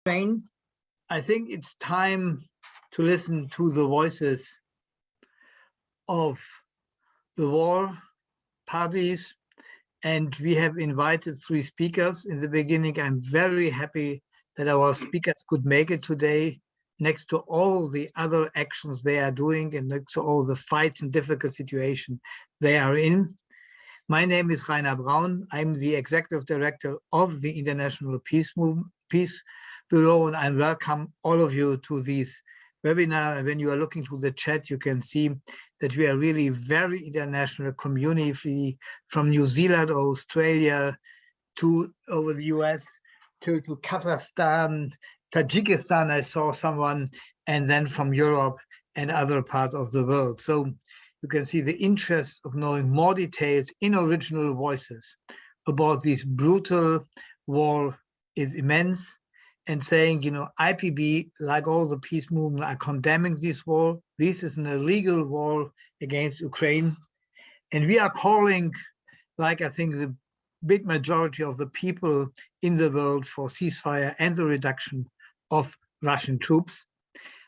Ukraine, I think it's time to listen to the voices of the war parties, and we have invited 3 speakers in the beginning. I'm very happy that our speakers could make it today, next to all the other actions they are doing and next to all the fights and difficult situations they are in. My name is Rainer Braun. I'm the executive director of the International Peace Bureau, and I welcome all of you to this webinar. And when you are looking to the chat, you can see that we are really very international community, from New Zealand or Australia to over the US to Kazakhstan, Tajikistan, I saw someone, and then from Europe and other parts of the world. So you can see the interest of knowing more details in original voices about this brutal war is immense, and saying, you know, IPB, like all the peace movement, are condemning this war. This is an illegal war against Ukraine. And we are calling, like I think the big majority of the people in the world, for ceasefire and the reduction of Russian troops.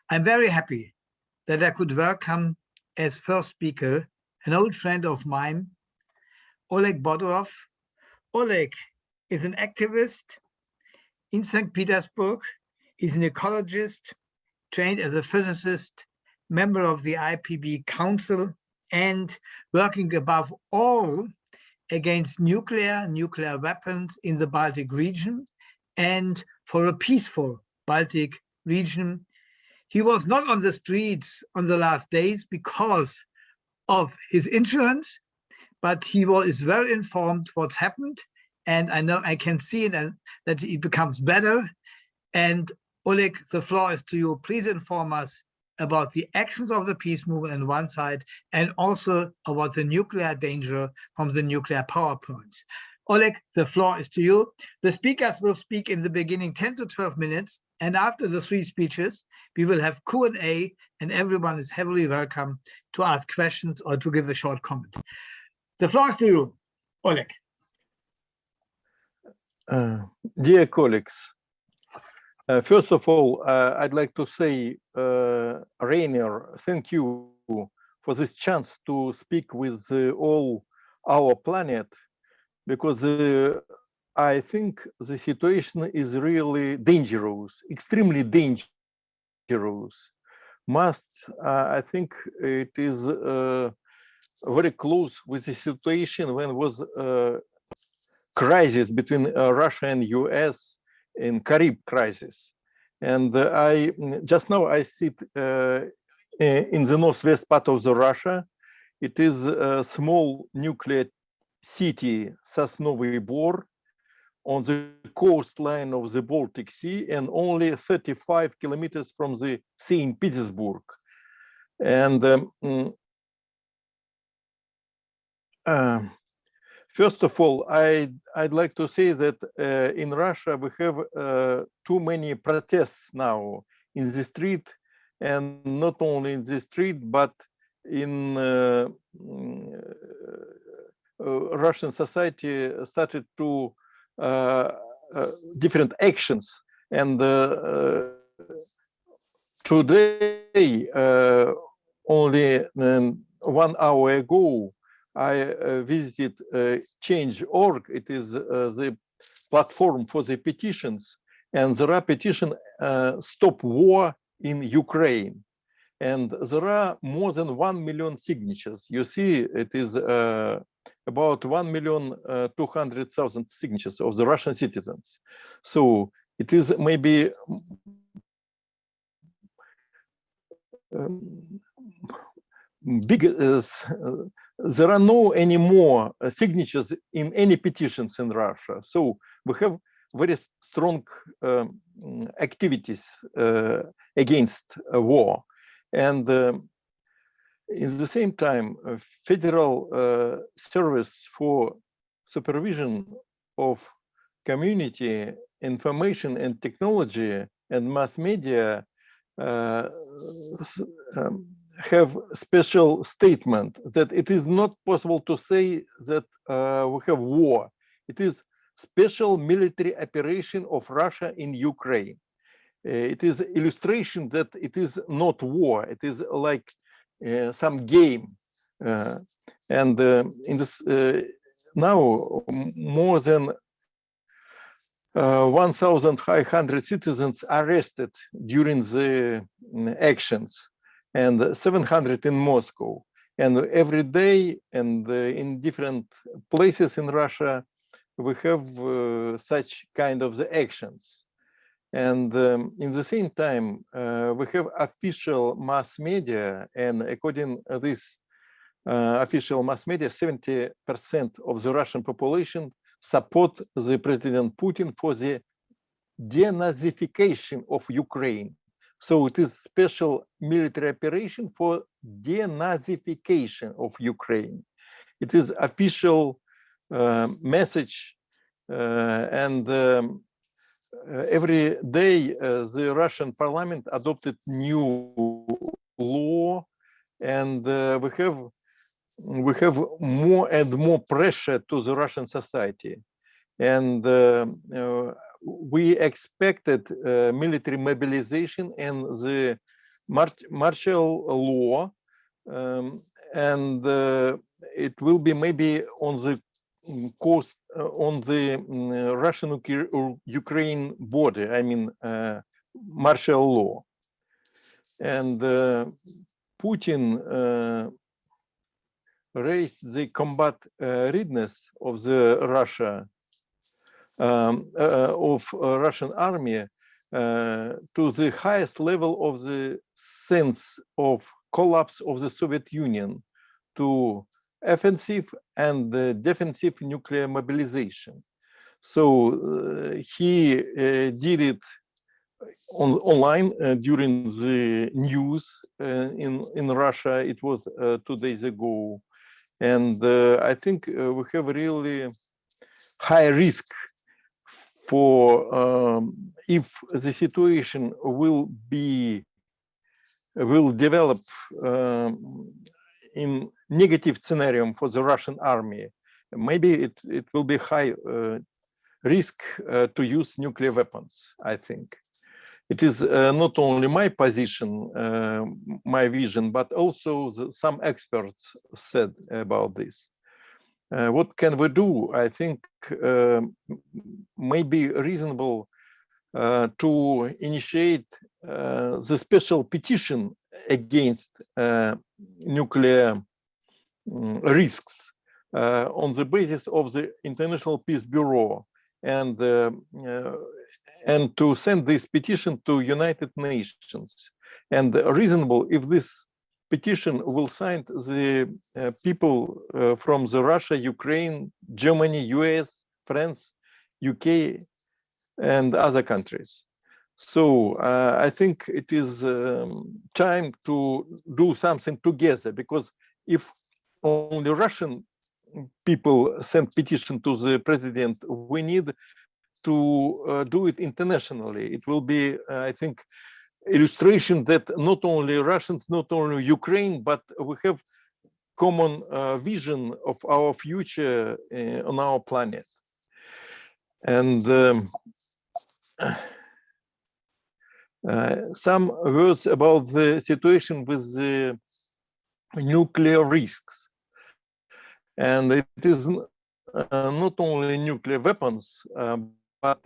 I'm very happy that I could welcome as first speaker an old friend of mine, Oleg Bodrov. Oleg is an activist in St. Petersburg. He's an ecologist, trained as a physicist, member of the IPB Council, and working above all against nuclear weapons in the Baltic region and for a peaceful Baltic region. He was not on the streets on the last days because of his insurance, but he is very informed what's happened. And I know I can see it, that it becomes better. And Oleg, the floor is to you. Please inform us about the actions of the peace movement on one side, and also about the nuclear danger from the nuclear power plants. Oleg, the floor is to you. The speakers will speak in the beginning 10 to 12 minutes. And after the 3 speeches, we will have Q&A, and everyone is heavily welcome to ask questions or to give a short comment. The floor is to you, Oleg. Dear colleagues, first of all, I'd like to say, Rainer, thank you for this chance to speak with all our planet, because I think the situation is really dangerous, extremely dangerous. I think it is very close with the situation when was crisis between Russia and US in Carib crisis. And I just now I sit in the northwest part of the Russia. It is a small nuclear city, Sosnovy Bor, on the coastline of the Baltic Sea, and only 35 kilometers from the St. Petersburg. And first of all, I'd like to say that in Russia we have too many protests now in the street, and not only in the street, but in Russian society started to different actions. And today, only 1 hour ago, I visited Change.org. It is the platform for the petitions, and there are petitions stop war in Ukraine. And there are more than 1 million signatures. You see, it is about 1,200,000 signatures of the Russian citizens. So it is maybe big. There are no any more signatures in any petitions in Russia. So we have very strong activities against war. And in the same time, Federal Service for Supervision of Community, Information and Technology and Mass Media have special statement that it is not possible to say that we have war. It is special military operation of Russia in Ukraine. it is illustration that it is not war. It is like some game. And in this now more than 1,500 citizens arrested during the actions, and 700 in Moscow. And every day, and in different places in Russia, we have such kind of the actions. And in the same time, we have official mass media, and according to this official mass media, 70% of the Russian population support the President Putin for the denazification of Ukraine. So it is special military operation for denazification of Ukraine. It is official message, and every day the Russian parliament adopted new law, and we have more and more pressure to the Russian society, and we expected military mobilization and the martial law, and it will be maybe on the coast on the Russian-Ukraine border. I mean, martial law, and Putin raised the combat readiness of the Russian army to the highest level of the sense of collapse of the Soviet Union, to offensive and defensive nuclear mobilization. So he did it online during the news in Russia. It was 2 days ago. And I think we have really high risk for if the situation will develop in negative scenario for the Russian army. Maybe it will be high risk to use nuclear weapons, I think. It is not only my position, my vision, but also some experts said about this. What can we do? I think maybe reasonable to initiate the special petition against nuclear risks on the basis of the International Peace Bureau, and to send this petition to United Nations. And reasonable if this petition will sign the people from the Russia, Ukraine, Germany, US, France, UK, and other countries. So I think it is time to do something together, because if only Russian people send petition to the president, we need to do it internationally. It will be, I think, illustration that not only Russians, not only Ukraine, but we have common vision of our future on our planet. And some words about the situation with the nuclear risks. And it is not only nuclear weapons, but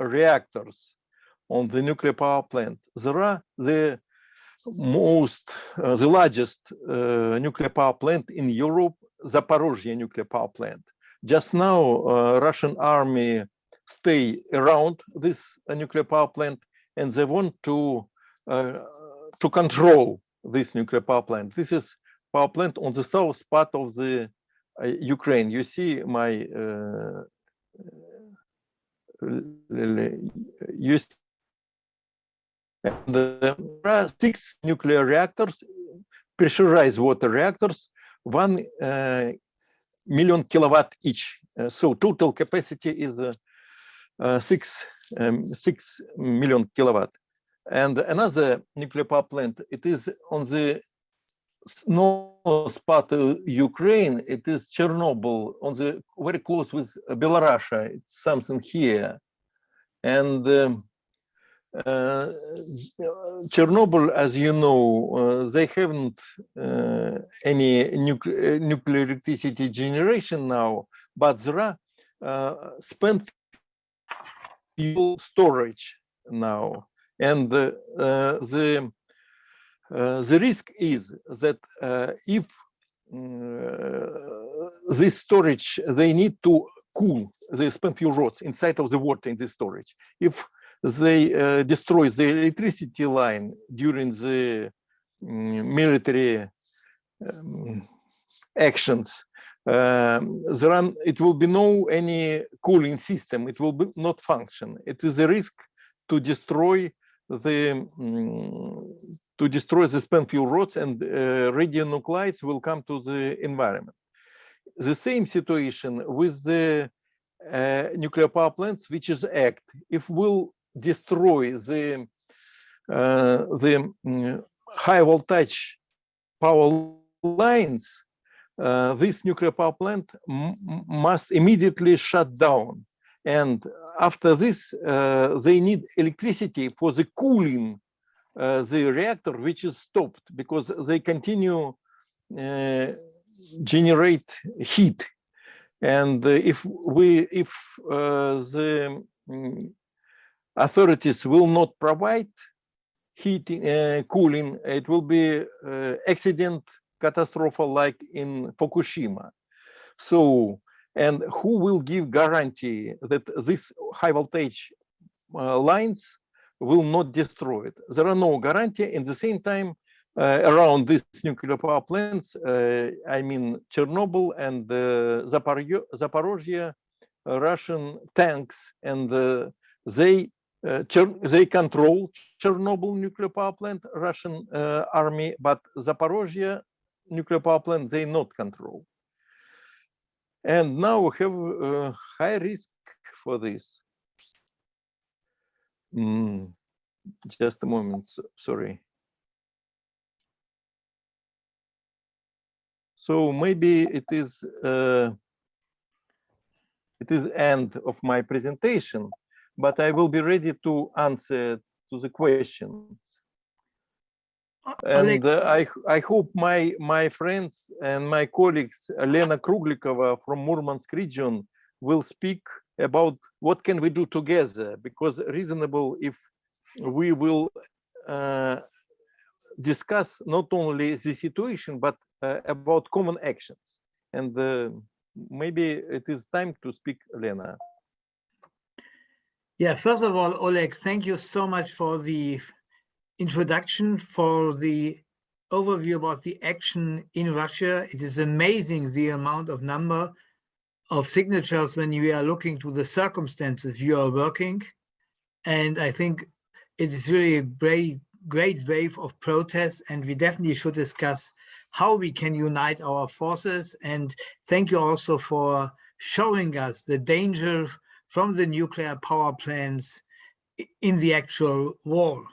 reactors on the nuclear power plant. There are the largest nuclear power plant in Europe, Zaporozhye nuclear power plant. Just now, Russian army stay around this nuclear power plant, and they want to control this nuclear power plant. This is power plant on the south part of the Ukraine. You see my there are 6 nuclear reactors, pressurized water reactors, 1 million kilowatt each. So total capacity is 6 million kilowatt. And another nuclear power plant, it is on the north part of Ukraine. It is Chernobyl, on the very close with Belarus. It's something here. And Chernobyl, as you know, they haven't any nuclear electricity generation now, but there are spent fuel storage now, and the risk is that if this storage, they need to cool the spent fuel rods inside of the water in the storage. If they destroy the electricity line during the military actions, it will be no any cooling system. It will be not function. It is a risk to destroy the spent fuel rods, and radionuclides will come to the environment. The same situation with the nuclear power plants, which is act. If we'll destroy the high voltage power lines, this nuclear power plant must immediately shut down. And after this, they need electricity for the cooling the reactor, which is stopped because they continue generate heat. And if the authorities will not provide heating, cooling, it will be accident, catastrophe like in Fukushima. So, and who will give guarantee that this high voltage lines will not destroy it? There are no guarantee. In the same time, around these nuclear power plants, I mean Chernobyl and Zaporozhye, Russian tanks, and they control Chernobyl nuclear power plant, Russian army, but Zaporozhye nuclear power plant they not control. And now we have high risk for this. Just a moment, sorry. So maybe it is end of my presentation, but I will be ready to answer to the questions. And I hope my friends and my colleagues, Elena Kruglica from Murmansk region, will speak about what can we do together, because reasonable if we will discuss not only the situation, but about common actions. And maybe it is time to speak, Elena. Yeah, first of all, Oleg, thank you so much for the introduction, for the overview about the action in Russia. It is amazing the amount of number of signatures when you are looking to the circumstances you are working. And I think it is really a great wave of protests, and we definitely should discuss how we can unite our forces. And thank you also for showing us the danger from the nuclear power plants in the actual war.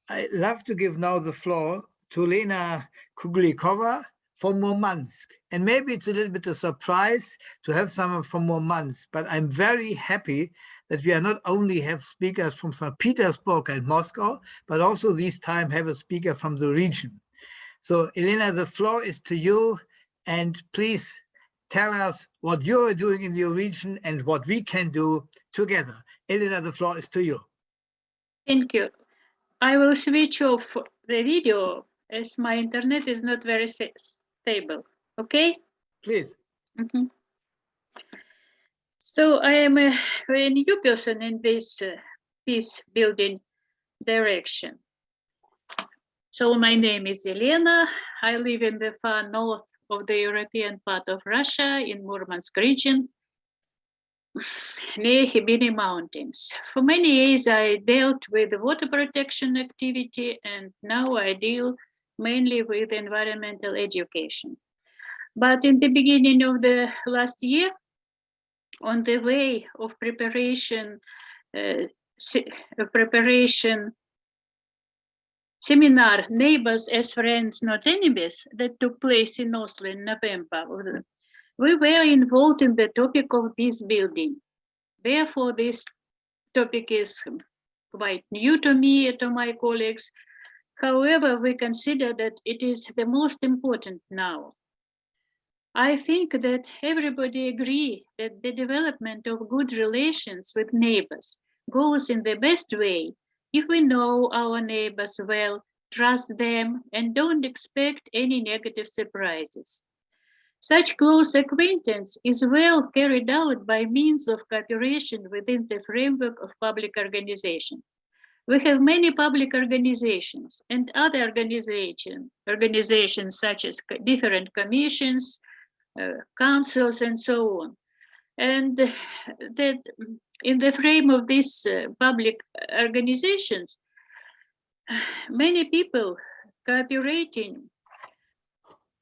I'd love to give now the floor to Elena Kruglica from Murmansk. And maybe it's a little bit of a surprise to have someone from Murmansk, but I'm very happy that we are not only have speakers from St. Petersburg and Moscow, but also this time have a speaker from the region. So Elena, the floor is to you, and please tell us what you are doing in your region and what we can do together. Elena, the floor is to you. Thank you. I will switch off the video as my internet is not very stable. Okay? Please. Mm-hmm. So I am a very new person in this peace building direction. So my name is Elena. I live in the far north of the European part of Russia in Murmansk region, near Khibiny Mountains. For many years, I dealt with water protection activity, and now I deal mainly with environmental education. But in the beginning of the last year, on the way of preparation seminar, Neighbors as Friends, Not Enemies, that took place in Oslo in November, we were involved in the topic of peace building. Therefore, this topic is quite new to me and to my colleagues. However, we consider that it is the most important now. I think that everybody agree that the development of good relations with neighbors goes in the best way if we know our neighbors well, trust them, and don't expect any negative surprises. Such close acquaintance is well carried out by means of cooperation within the framework of public organizations. We have many public organizations and other organizations such as different commissions, councils, and so on. And that in the frame of these public organizations, many people cooperating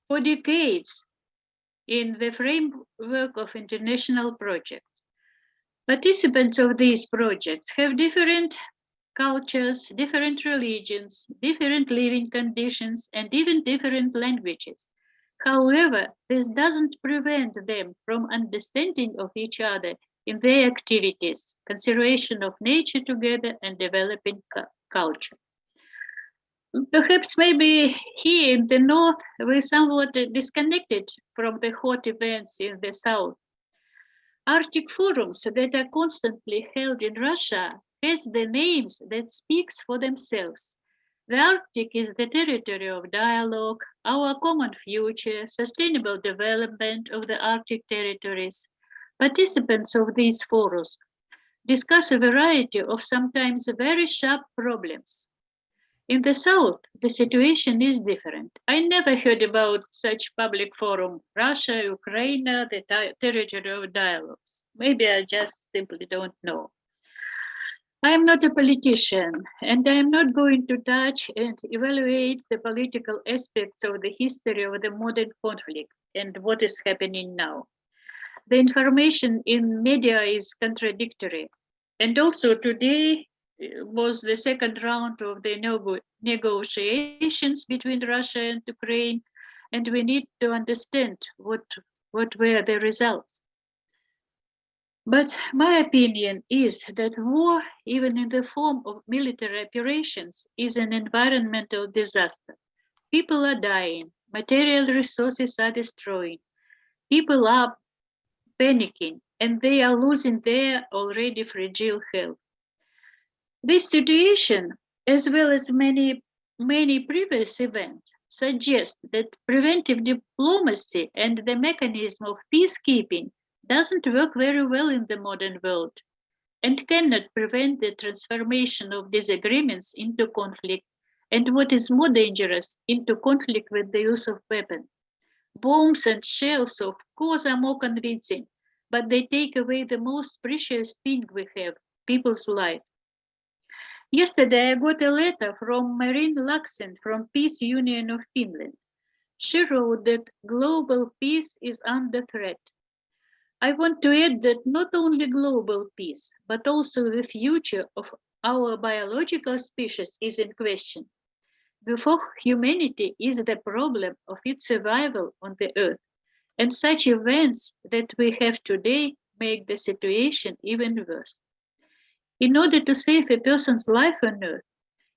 for decades in the framework of international projects. Participants of these projects have different cultures, different religions, different living conditions, and even different languages. However, this doesn't prevent them from understanding of each other in their activities, consideration of nature together, and developing culture. Perhaps maybe here in the north, we're somewhat disconnected from the hot events in the south. Arctic forums that are constantly held in Russia has the names that speaks for themselves. The Arctic is the territory of dialogue, our common future, sustainable development of the Arctic territories. Participants of these forums discuss a variety of sometimes very sharp problems. In the South, the situation is different. I never heard about such public forum, Russia, Ukraine, the territory of dialogues. Maybe I just simply don't know. I am not a politician, and I am not going to touch and evaluate the political aspects of the history of the modern conflict and what is happening now. The information in media is contradictory. And also today was the second round of the negotiations between Russia and Ukraine, and we need to understand what were the results. But my opinion is that war, even in the form of military operations, is an environmental disaster. People are dying, material resources are destroyed, people are panicking, and they are losing their already fragile health. This situation, as well as many previous events, suggest that preventive diplomacy and the mechanism of peacekeeping doesn't work very well in the modern world and cannot prevent the transformation of disagreements into conflict and, what is more dangerous, into conflict with the use of weapons. Bombs and shells, of course, are more convincing, but they take away the most precious thing we have, people's life. Yesterday, I got a letter from Marine Laxen from Peace Union of Finland. She wrote that global peace is under threat. I want to add that not only global peace, but also the future of our biological species is in question. Before humanity is the problem of its survival on the earth, and such events that we have today make the situation even worse. In order to save a person's life on earth,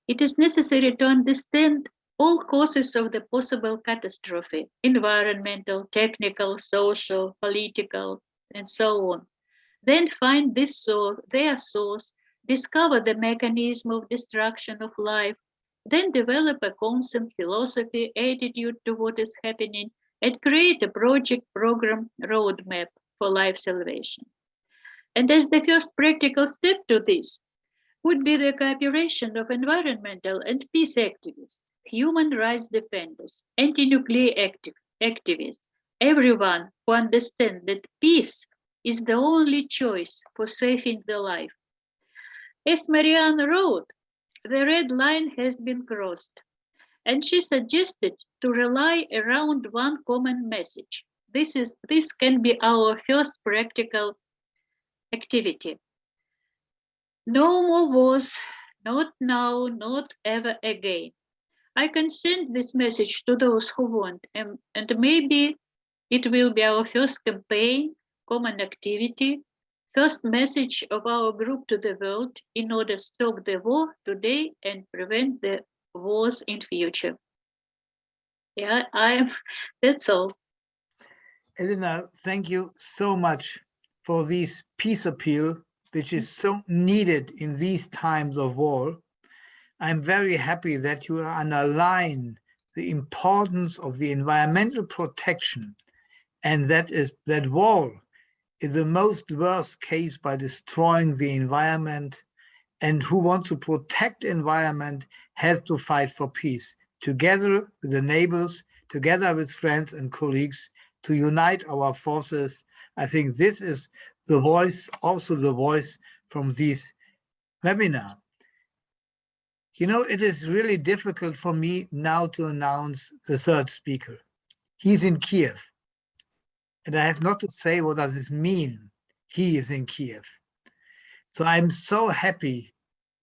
it is necessary to understand all causes of the possible catastrophe, environmental, technical, social, political, and so on. Then find their source, discover the mechanism of destruction of life, then develop a concept, philosophy, attitude to what is happening, and create a project, program, roadmap for life salvation. And as the first practical step to this would be the cooperation of environmental and peace activists, human rights defenders, anti-nuclear activists, everyone who understands that peace is the only choice for saving the life. As Marianne wrote, the red line has been crossed, and she suggested to rely around one common message. This can be our first practical activity. No more wars, not now, not ever again. I can send this message to those who want, and maybe it will be our first campaign, common activity, First message of our group to the world in order to stop the war today and prevent the wars in future. Yeah, that's all. Elena, thank you so much for this peace appeal, which is so needed in these times of war. I'm very happy that you underline the importance of the environmental protection, and that war is the most worst case by destroying the environment, and who wants to protect the environment has to fight for peace, together with the neighbors, together with friends and colleagues, to unite our forces. I think this is the voice, also the voice from this webinar. You know, it is really difficult for me now to announce the third speaker. He's in Kiev. And I have not to say what does this mean. He is in Kiev. So I'm so happy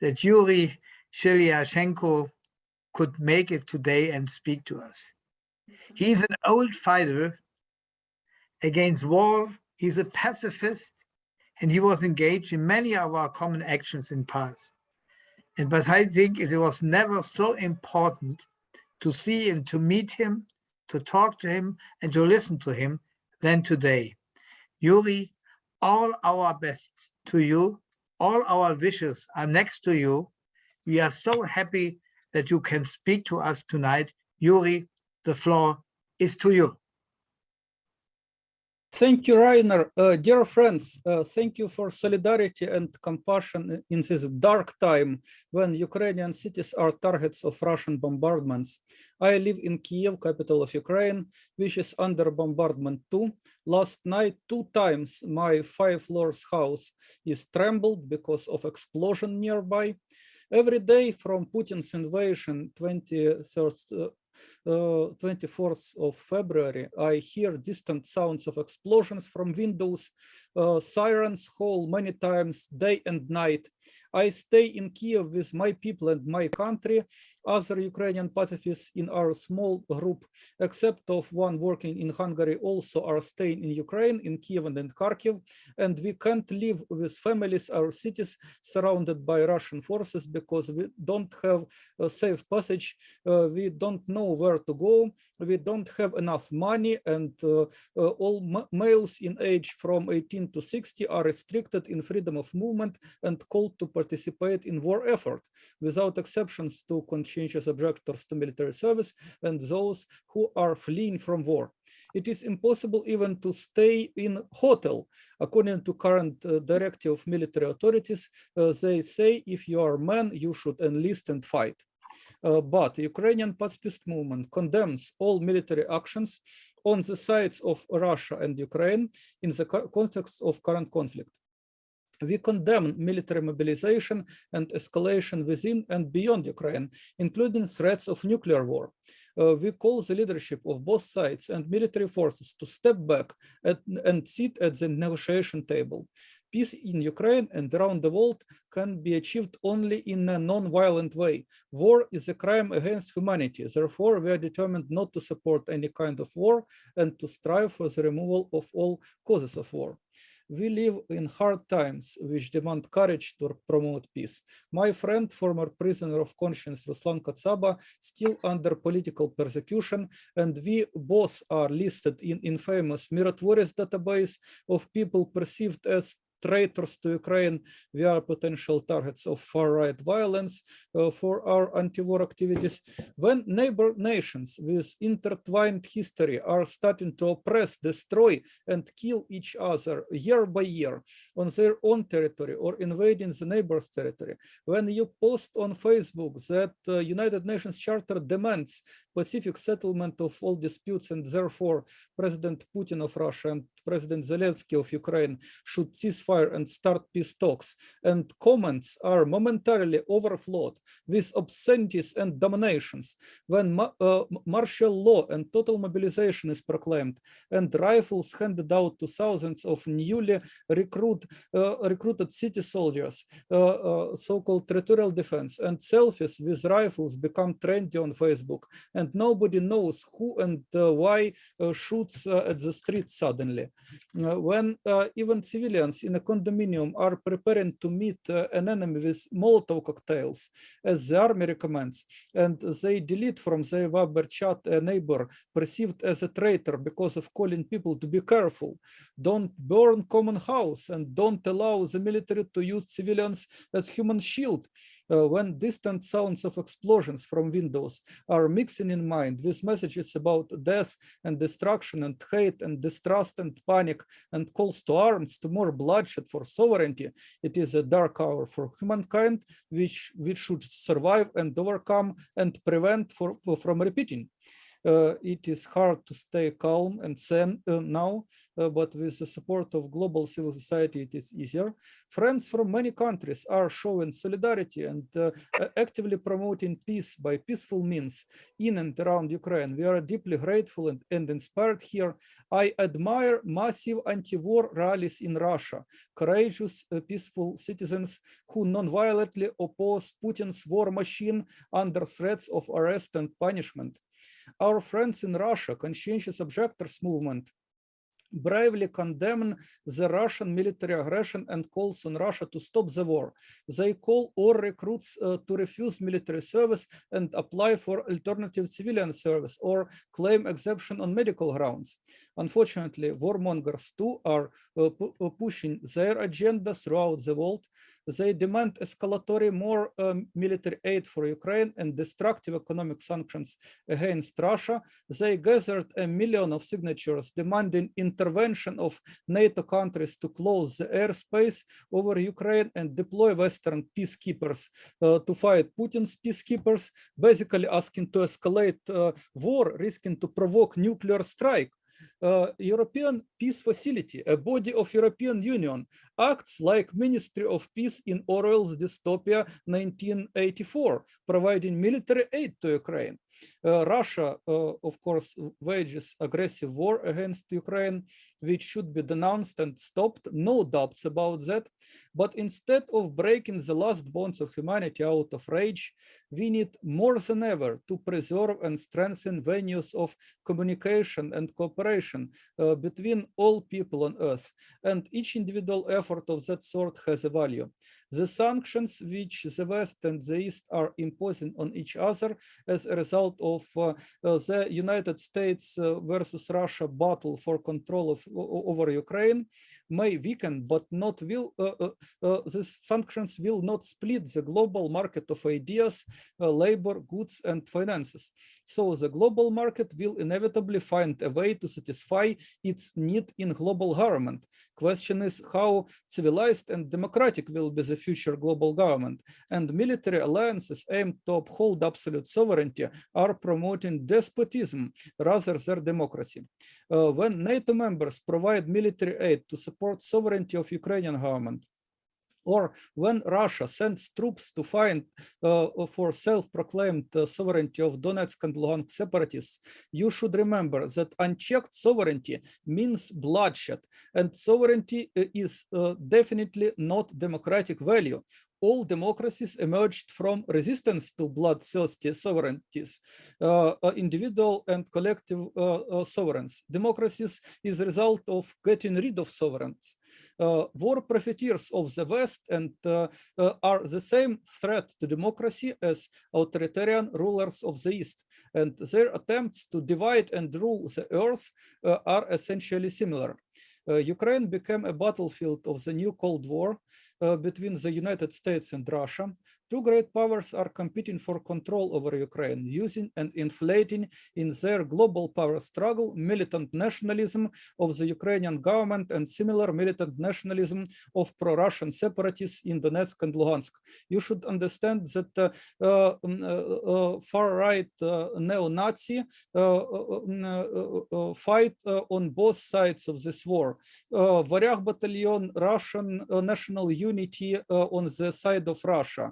that Yuri Sheliashenko could make it today and speak to us. He's an old fighter against war. He's a pacifist, and he was engaged in many of our common actions in past. But I think it was never so important to see and to meet him, to talk to him, and to listen to him than today. Yuri, all our best to you. All our wishes are next to you. We are so happy that you can speak to us tonight. Yuri, the floor is to you. Thank you, Rainer. Dear friends, thank you for solidarity and compassion in this dark time when Ukrainian cities are targets of Russian bombardments. I live in Kiev, capital of Ukraine, which is under bombardment too. Last night, 2 times, my 5 floors house is trembled because of explosion nearby. Every day from Putin's invasion, 24th of February, I hear distant sounds of explosions from windows, sirens howl many times, day and night. I stay in Kiev with my people and my country, other Ukrainian pacifists in our small group, except of one working in Hungary, also are staying in Ukraine, in Kiev and in Kharkiv, and we can't live with families, our cities surrounded by Russian forces because we don't have a safe passage, we don't know where to go, we don't have enough money, and all males in age from 18 to 60 are restricted in freedom of movement and called to participate in war effort, without exceptions to conscientious objectors to military service and those who are fleeing from war. It is impossible even to stay in hotel. According to current directive of military authorities, they say if you are a man, you should enlist and fight. But Ukrainian pacifist movement condemns all military actions on the sides of Russia and Ukraine in the context of current conflict. We condemn military mobilization and escalation within and beyond Ukraine, including threats of nuclear war. We call the leadership of both sides and military forces to step back and sit at the negotiation table. Peace in Ukraine and around the world can be achieved only in a non-violent way. War is a crime against humanity. Therefore, we are determined not to support any kind of war and to strive for the removal of all causes of war. We live in hard times which demand courage to promote peace. My friend, former prisoner of conscience Ruslan Kotsaba, still under political persecution, and we both are listed in infamous Mirotvorets database of people perceived as traitors to Ukraine. We are potential targets of far-right violence for our anti-war activities. When neighbor nations with intertwined history are starting to oppress, destroy, and kill each other year by year on their own territory or invading the neighbor's territory, when you post on Facebook that the United Nations Charter demands pacific settlement of all disputes, and therefore President Putin of Russia and President Zelensky of Ukraine should cease fire and start peace talks, and comments are momentarily overflowed with obscenities and dominations, when martial law and total mobilization is proclaimed, and rifles handed out to thousands of newly recruited city soldiers, so-called territorial defense, and selfies with rifles become trendy on Facebook, and nobody knows who and why shoots at the street suddenly. when even civilians in a condominium are preparing to meet an enemy with Molotov cocktails, as the army recommends, and they delete from their Viber chat a neighbor perceived as a traitor because of calling people to be careful, don't burn common house, and don't allow the military to use civilians as human shield, when distant sounds of explosions from windows are mixing in mind with messages about death and destruction and hate and distrust and panic and calls to arms, to more bloodshed for sovereignty, it is a dark hour for humankind, which we should survive and overcome and prevent from repeating. It is hard to stay calm and sane now, but with the support of global civil society, it is easier. Friends from many countries are showing solidarity and actively promoting peace by peaceful means in and around Ukraine. We are deeply grateful and inspired here. I admire massive anti-war rallies in Russia, courageous, peaceful citizens who non-violently oppose Putin's war machine under threats of arrest and punishment. Our friends in Russia, conscientious objectors movement, bravely condemn the Russian military aggression and calls on Russia to stop the war. They call all recruits to refuse military service and apply for alternative civilian service or claim exemption on medical grounds. Unfortunately, warmongers too are pushing their agenda throughout the world. They demand escalatory more military aid for Ukraine and destructive economic sanctions against Russia. They gathered 1 million of signatures demanding intervention of NATO countries to close the airspace over Ukraine and deploy Western peacekeepers to fight Putin's peacekeepers, basically asking to escalate war, risking to provoke nuclear strike. European Peace Facility, a body of European Union, acts like Ministry of Peace in Orwell's dystopia 1984, providing military aid to Ukraine. Russia, of course, wages aggressive war against Ukraine, which should be denounced and stopped, no doubts about that. But instead of breaking the last bonds of humanity out of rage, we need more than ever to preserve and strengthen venues of communication and cooperation between all people on earth, and each individual effort of that sort has a value. The sanctions which the West and the East are imposing on each other as a result of the United States versus Russia battle for control over Ukraine may weaken, but not will. These sanctions will not split the global market of ideas, labor, goods, and finances. So the global market will inevitably find a way to satisfy its need in global government. Question is how civilized and democratic will be the future global government, and military alliances aimed to uphold absolute sovereignty are promoting despotism rather than democracy. When NATO members provide military aid to support sovereignty of Ukrainian government, or when Russia sends troops to fight for self-proclaimed sovereignty of Donetsk and Luhansk separatists, you should remember that unchecked sovereignty means bloodshed, and sovereignty is definitely not democratic value. All democracies emerged from resistance to bloodthirsty sovereignties, individual and collective sovereigns. Democracies is a result of getting rid of sovereigns. War profiteers of the West and are the same threat to democracy as authoritarian rulers of the East, and their attempts to divide and rule the earth are essentially similar. Ukraine became a battlefield of the new Cold War between the United States and Russia. Two great powers are competing for control over Ukraine, using and inflating in their global power struggle militant nationalism of the Ukrainian government and similar militant nationalism of pro-Russian separatists in Donetsk and Luhansk. You should understand that far-right neo-Nazi fight on both sides of this war. Varyak battalion, Russian national unity on the side of Russia.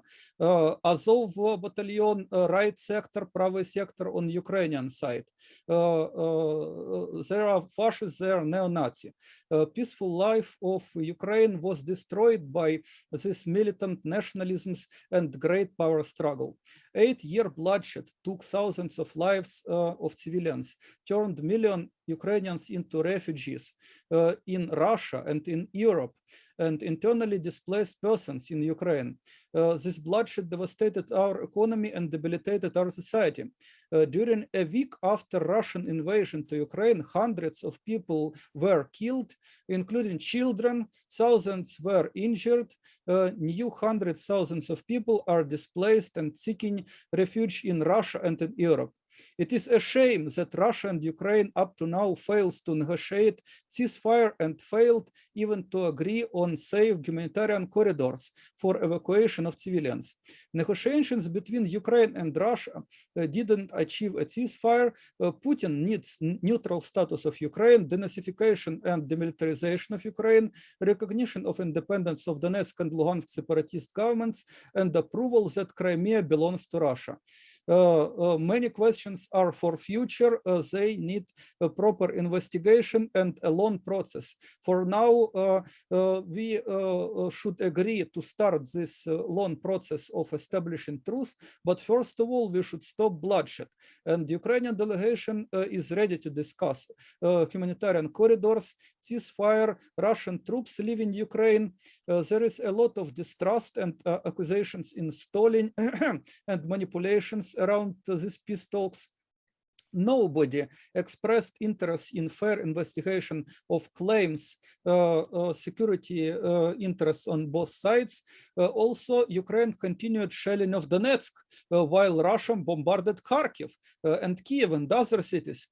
Azov battalion, right sector, правый sector on Ukrainian side. There are fascists, there are neo-Nazi. Peaceful life of Ukraine was destroyed by this militant nationalisms and great power struggle. 8-year bloodshed took thousands of lives of civilians, turned millions Ukrainians into refugees in Russia and in Europe, and internally displaced persons in Ukraine. This bloodshed devastated our economy and debilitated our society. During a week after Russian invasion to Ukraine, hundreds of people were killed, including children, thousands were injured, new hundreds of thousands of people are displaced and seeking refuge in Russia and in Europe. It is a shame that Russia and Ukraine up to now fails to negotiate ceasefire and failed even to agree on safe humanitarian corridors for evacuation of civilians. Negotiations between Ukraine and Russia didn't achieve a ceasefire. Putin needs neutral status of Ukraine, denazification and demilitarization of Ukraine, recognition of independence of Donetsk and Luhansk separatist governments, and approval that Crimea belongs to Russia. Many questions are for future. They need a proper investigation and a long process. For now, we should agree to start this long process of establishing truth. But first of all, we should stop bloodshed. And the Ukrainian delegation is ready to discuss humanitarian corridors, ceasefire, Russian troops leaving Ukraine. There is a lot of distrust and accusations in stalling and manipulations around these peace talks. Nobody expressed interest in fair investigation of claims, security interests on both sides. Also, Ukraine continued shelling of Donetsk while Russia bombarded Kharkiv and Kiev and other cities.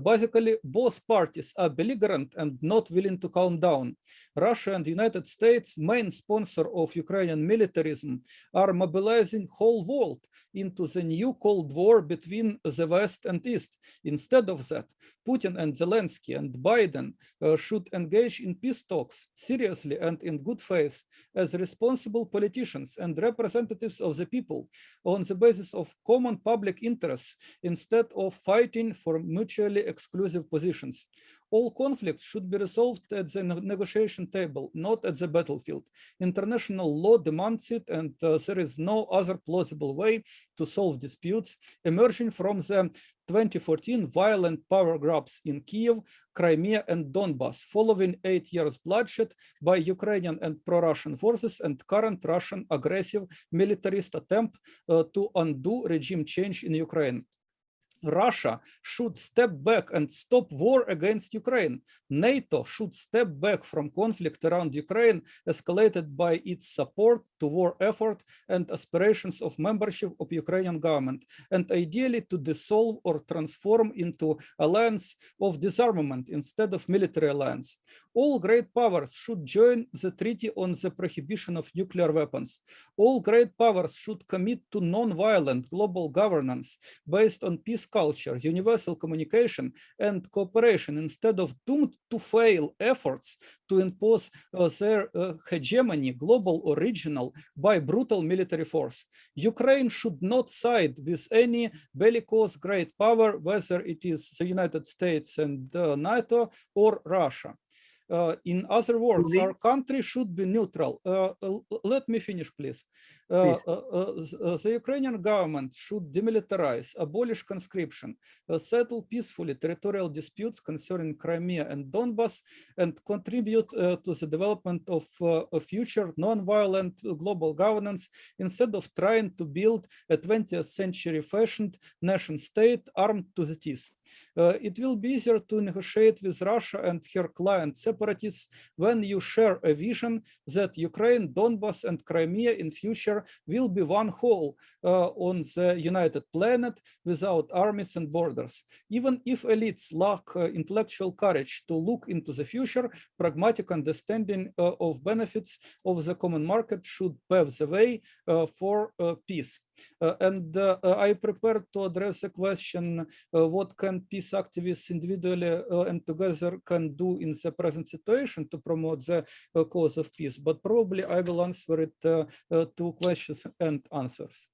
Basically, both parties are belligerent and not willing to calm down. Russia and the United States, main sponsor of Ukrainian militarism, are mobilizing whole world into the new Cold War between the West and East. Instead of that, Putin and Zelensky and Biden should engage in peace talks seriously and in good faith as responsible politicians and representatives of the people on the basis of common public interests instead of fighting for mutually exclusive positions. All conflicts should be resolved at the negotiation table, not at the battlefield. International law demands it, and there is no other plausible way to solve disputes emerging from the 2014 violent power grabs in Kiev, Crimea, and Donbass, following 8 years bloodshed by Ukrainian and pro-Russian forces and current Russian aggressive militarist attempt to undo regime change in Ukraine. Russia should step back and stop war against Ukraine. NATO should step back from conflict around Ukraine, escalated by its support to war effort and aspirations of membership of Ukrainian government, and ideally to dissolve or transform into alliance of disarmament instead of military alliance. All great powers should join the Treaty on the Prohibition of Nuclear Weapons. All great powers should commit to non-violent global governance based on peace culture, universal communication, and cooperation instead of doomed to fail efforts to impose their hegemony, global or regional, by brutal military force. Ukraine should not side with any bellicose great power, whether it is the United States and NATO or Russia. In other words, our country should be neutral. Let me finish, please. The Ukrainian government should demilitarize, abolish conscription, settle peacefully territorial disputes concerning Crimea and Donbass, and contribute to the development of a future non-violent global governance instead of trying to build a 20th century fashioned nation state armed to the teeth. It will be easier to negotiate with Russia and her client separatists when you share a vision that Ukraine, Donbass, and Crimea in future will be one whole on the united planet without armies and borders. Even if elites lack intellectual courage to look into the future, pragmatic understanding of benefits of the common market should pave the way for peace. I prepared to address the question, what can peace activists individually and together can do in the present situation to promote the cause of peace, but probably I will answer it to questions and answers.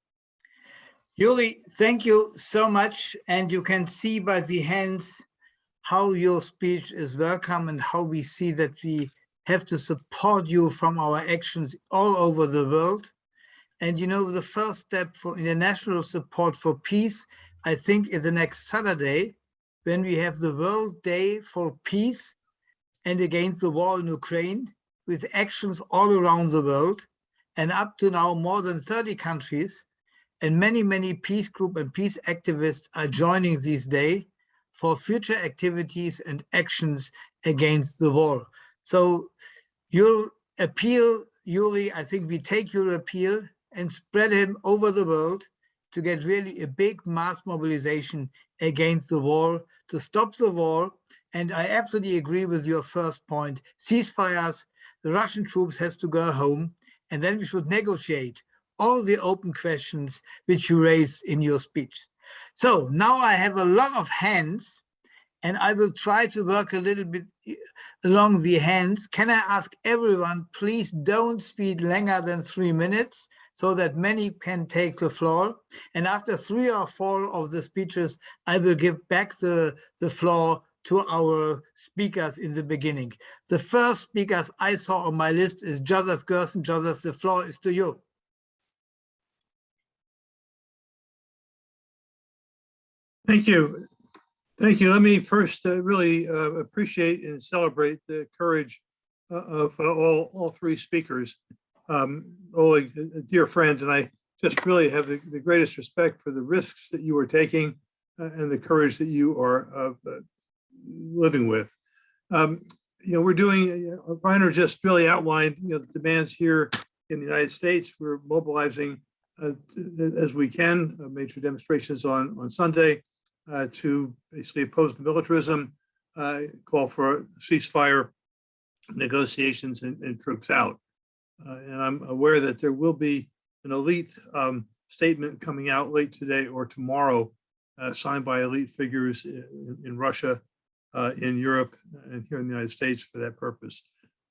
Yuri, thank you so much. And you can see by the hands how your speech is welcome and how we see that we have to support you from our actions all over the world. And you know, the first step for international support for peace, I think, is the next Saturday when we have the World Day for Peace and against the war in Ukraine, with actions all around the world, and up to now more than 30 countries, and many peace groups and peace activists are joining this day for future activities and actions against the war. So your appeal, Yuri, I think we take your appeal and spread him over the world to get really a big mass mobilization against the war, to stop the war. And I absolutely agree with your first point, ceasefires, the Russian troops has to go home, and then we should negotiate all the open questions which you raised in your speech. So now I have a lot of hands, and I will try to work a little bit along the hands. Can I ask everyone, please don't speak longer than 3 minutes so that many can take the floor. And after 3 or 4 of the speeches, I will give back the floor to our speakers in the beginning. The first speakers I saw on my list is Joseph Gerson. Joseph, the floor is to you. Thank you. Thank you. Let me first really appreciate and celebrate the courage of all 3 speakers. Oleg, a dear friend, and I just really have the greatest respect for the risks that you are taking and the courage that you are living with. We're doing, Rainer just really outlined, the demands here in the United States. We're mobilizing as we can, major demonstrations on Sunday to basically oppose the militarism, call for ceasefire, negotiations, and troops out. And I'm aware that there will be an elite statement coming out late today or tomorrow, signed by elite figures in Russia, in Europe, and here in the United States for that purpose.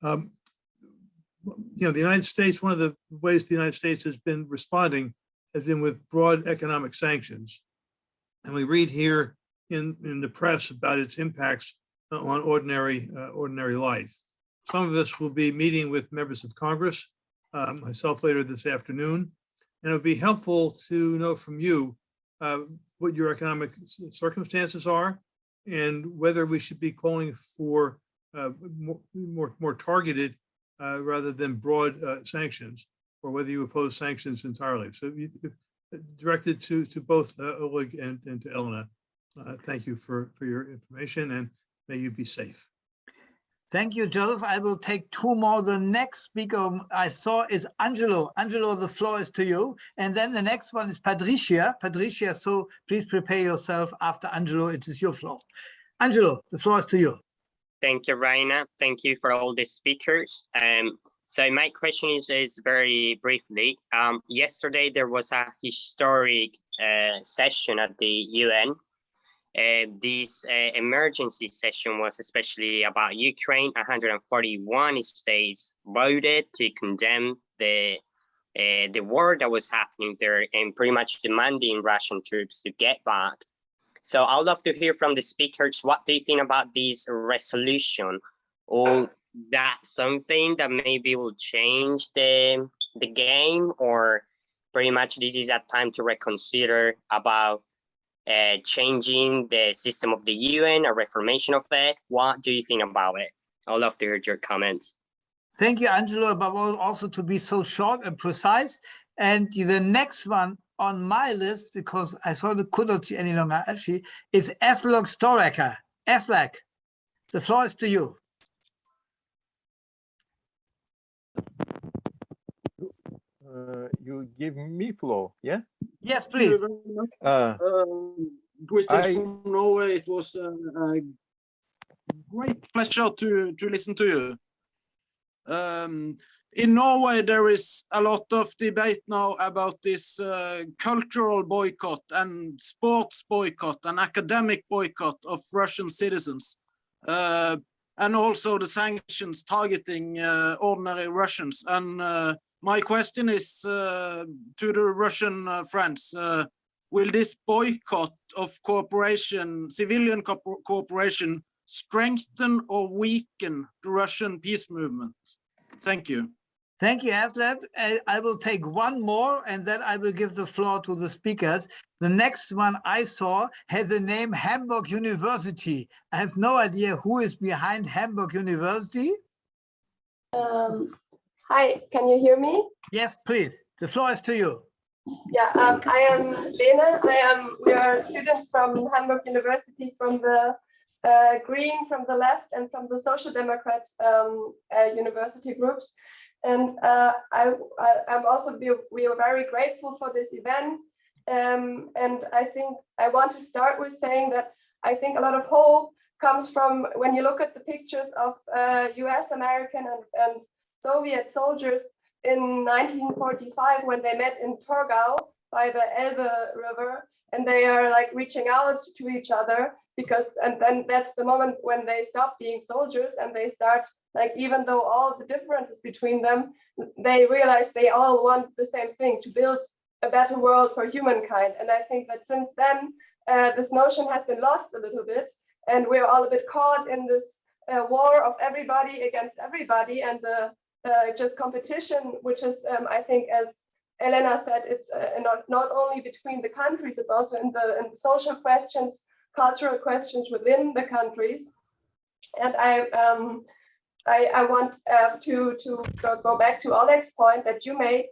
The United States, one of the ways the United States has been responding has been with broad economic sanctions. And we read here in the press about its impacts on ordinary life. Some of us will be meeting with members of Congress, myself later this afternoon, and it would be helpful to know from you what your economic circumstances are and whether we should be calling for more targeted rather than broad sanctions, or whether you oppose sanctions entirely. So directed to both Oleg and to Elena. Thank you for your information, and may you be safe. Thank you, Joseph. I will take 2 more. The next speaker I saw is Angelo. Angelo, the floor is to you. And then the next one is Patricia. Patricia, so please prepare yourself. After Angelo, it is your floor. Angelo, the floor is to you. Thank you, Raina. Thank you for all the speakers. So my question is very briefly. Yesterday, there was a historic session at the UN. This emergency session was especially about Ukraine. 141 states voted to condemn the war that was happening there and pretty much demanding Russian troops to get back. So I'd love to hear from the speakers. What do you think about this resolution? Or that something that maybe will change the game, or pretty much this is a time to reconsider about changing the system of the UN, a reformation of it? What do you think about it? I'd love to hear your comments. Thank you, Angelo, above all, also to be so short and precise. And the next one on my list, because I sort of could not see any longer, actually, is Oleg Boterov. Oleg, the floor is to you. You give me floor, yeah? Yes, please. Greetings from Norway. It was a great pleasure to listen to you. In Norway, there is a lot of debate now about this cultural boycott and sports boycott and academic boycott of Russian citizens, and also the sanctions targeting ordinary Russians. And my question is to the Russian friends, will this boycott of cooperation, civilian cooperation, strengthen or weaken the Russian peace movement? Thank you. Thank you, Aslan. I will take 1 more, and then I will give the floor to the speakers. The next one I saw had the name Hamburg University. I have no idea who is behind Hamburg University. Hi, can you hear me? Yes, please. The floor is to you. Yeah, I am Lena. We are students from Hamburg University, from the Green, from the left, and from the Social Democrat university groups. And I'm also, we are very grateful for this event. And I think I want to start with saying that I think a lot of hope comes from when you look at the pictures of US, American, and Soviet soldiers in 1945 when they met in Torgau by the Elbe River, and they are like reaching out to each other because, and then that's the moment when they stop being soldiers and they start, like, even though all the differences between them, they realize they all want the same thing, to build a better world for humankind. And I think that since then, this notion has been lost a little bit, and we're all a bit caught in this war of everybody against everybody, and the just competition, which is, I think, as Elena said, it's not only between the countries, it's also in the social questions, cultural questions within the countries. And I want to go back to Oleg's point that you made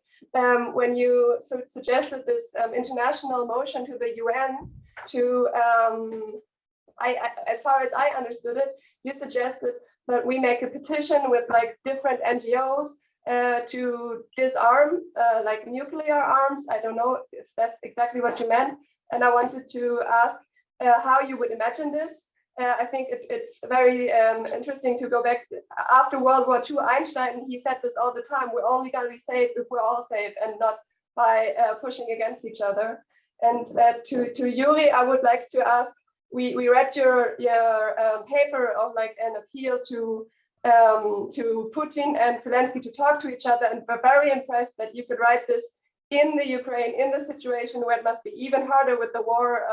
when you suggested this international motion to the UN to, as far as I understood it, you suggested that we make a petition with like different NGOs to disarm like nuclear arms. I don't know if that's exactly what you meant. And I wanted to ask how you would imagine this. I think it's very interesting to go back after World War II. Einstein, he said this all the time: we're only going to be safe if we're all safe, and not by pushing against each other. And to Yuri, I would like to ask, we read your paper of like an appeal to Putin and Zelensky to talk to each other, and we're very impressed that you could write this in the Ukraine, in the situation where it must be even harder with the war.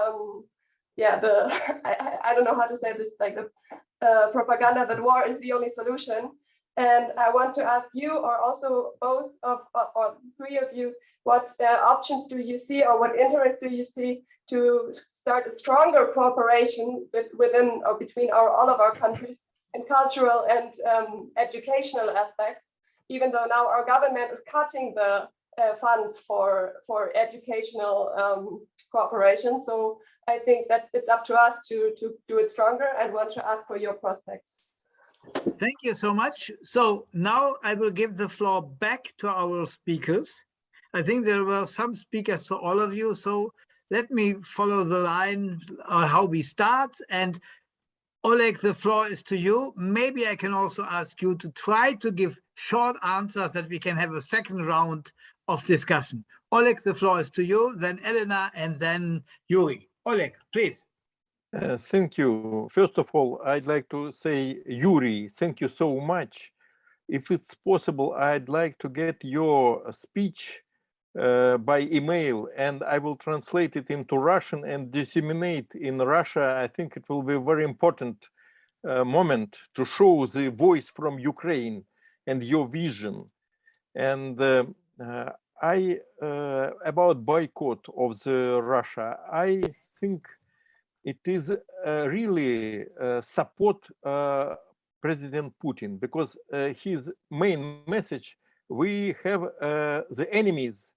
I don't know how to say this, like the propaganda that war is the only solution. And I want to ask you, or also both of or three of you, what options do you see, or what interest do you see to start a stronger cooperation within or between all of our countries in cultural and educational aspects, even though now our government is cutting the funds for educational cooperation. So I think that it's up to us to do it stronger, and want to ask for your prospects. Thank you so much. So now I will give the floor back to our speakers. I think there were some speakers to all of you, so let me follow the line how we start. And Oleg, the floor is to you. Maybe I can also ask you to try to give short answers that we can have a second round of discussion. Oleg, the floor is to you, then Elena, and then Yuri. Oleg, please. Thank you. First of all, I'd like to say, Yuri, thank you so much. If it's possible, I'd like to get your speech by email, and I will translate it into Russian and disseminate in Russia. I think it will be a very important moment to show the voice from Ukraine and your vision. And about boycott of the Russia, I think it is really support President Putin, because his main message, we have the enemies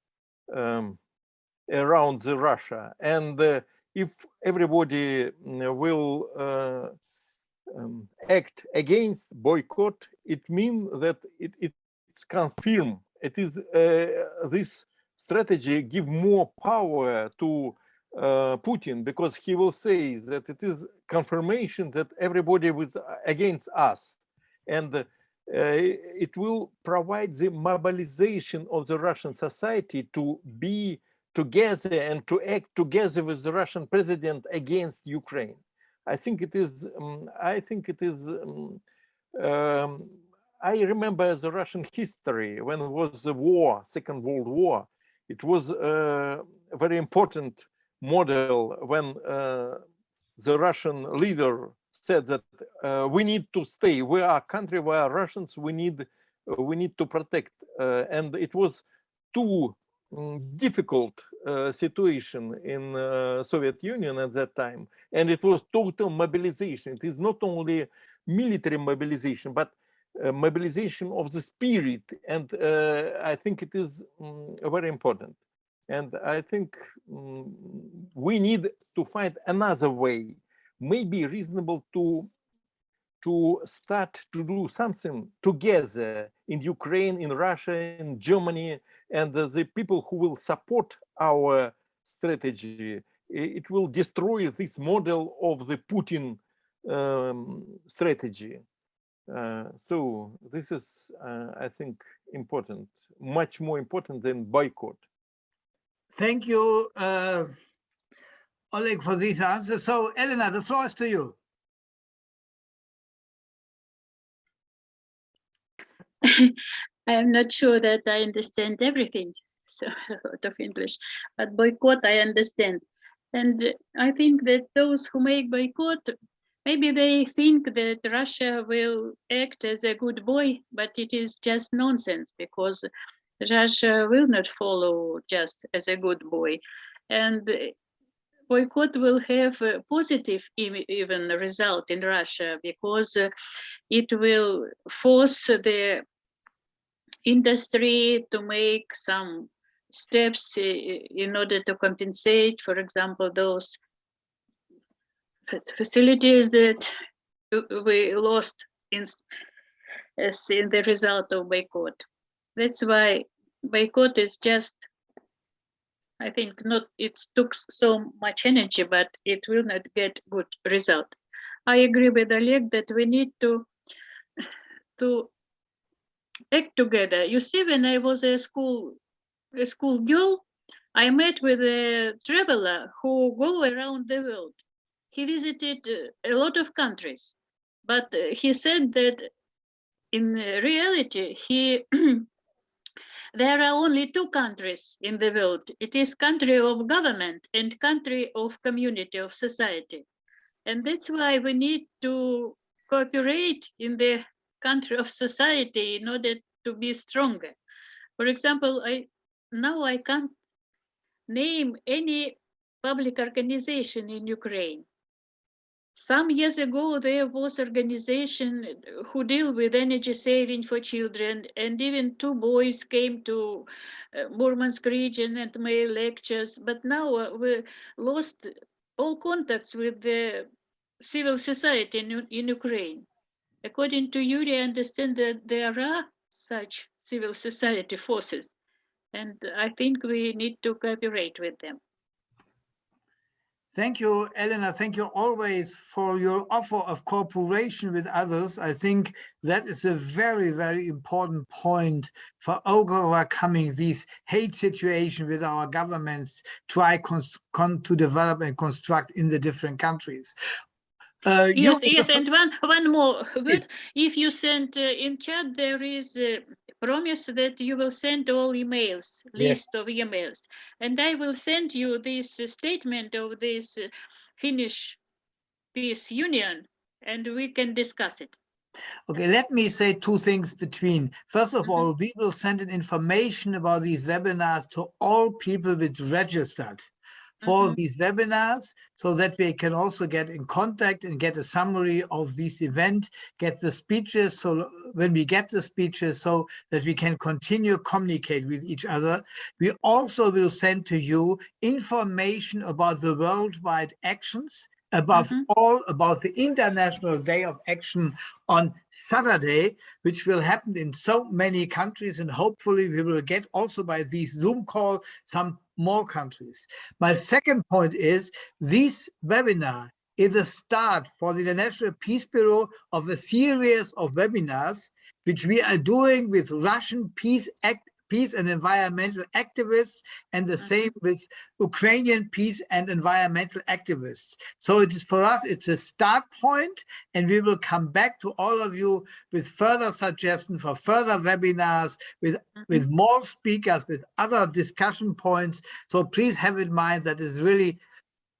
around the Russia, and if everybody will act against boycott, it means that it's confirmed. It is this strategy give more power to Putin, because he will say that it is confirmation that everybody was against us, and it will provide the mobilization of the Russian society to be together and to act together with the Russian president against Ukraine. I think it is. I remember the Russian history when it was the war, Second World War. It was a very important model when the Russian leader said that we need to stay. We are a country, we are Russians. We need to protect. And it was two difficult situation in Soviet Union at that time, and it was total mobilization. It is not only military mobilization, but mobilization of the spirit, and I think it is very important. And I think we need to find another way, maybe reasonable to start to do something together in Ukraine, in Russia, in Germany, and the people who will support our strategy. It will destroy this model of the Putin strategy. So this is, I think, important, much more important than boycott. Thank you, Oleg, for these answers. So, Elena, the floor is to you. I'm not sure that I understand everything, so a lot of English, but boycott I understand. And I think that those who make boycott, maybe they think that Russia will act as a good boy, but it is just nonsense, because Russia will not follow just as a good boy. And boycott will have a positive even result in Russia, because it will force the industry to make some steps in order to compensate, for example, those facilities that we lost as in the result of boycott. That's why boycott is just, I think, not, it took so much energy, but it will not get good result. I agree with Oleg that we need to act together. You see, when I was a school girl, I met with a traveler who go around the world. He visited a lot of countries, but he said that in reality, there are only two countries in the world. It is country of government and country of community, of society. And that's why we need to cooperate in the country of society in order to be stronger. For example, now I can't name any public organization in Ukraine. Some years ago, there was organization who deal with energy saving for children, and even two boys came to Murmansk region and made lectures. But now we lost all contacts with the civil society in Ukraine. According to Yuri, I understand that there are such civil society forces, and I think we need to cooperate with them. Thank you, Elena. Thank you always for your offer of cooperation with others. I think that is a very, very important point for overcoming these hate situations with our governments try to develop and construct in the different countries. Yes, and one more. Yes. If you send in chat, there is a promise that you will send all emails, list of emails, and I will send you this statement of this Finnish Peace Union, and we can discuss it. Okay, let me say two things between. First of all, we will send an information about these webinars to all people which registered for these webinars, so that we can also get in contact and get a summary of this event, get the speeches, so when we get the speeches, so that we can continue communicate with each other. We also will send to you information about the worldwide actions, above all about the International Day of Action on Saturday, which will happen in so many countries, and hopefully we will get also by this Zoom call some more countries. My second point is this webinar is a start for the International Peace Bureau of a series of webinars which we are doing with Russian peace and environmental activists, and the same with Ukrainian peace and environmental activists. So it is, for us, it's a start point, and we will come back to all of you with further suggestions for further webinars, with more speakers, with other discussion points. So please have in mind that is really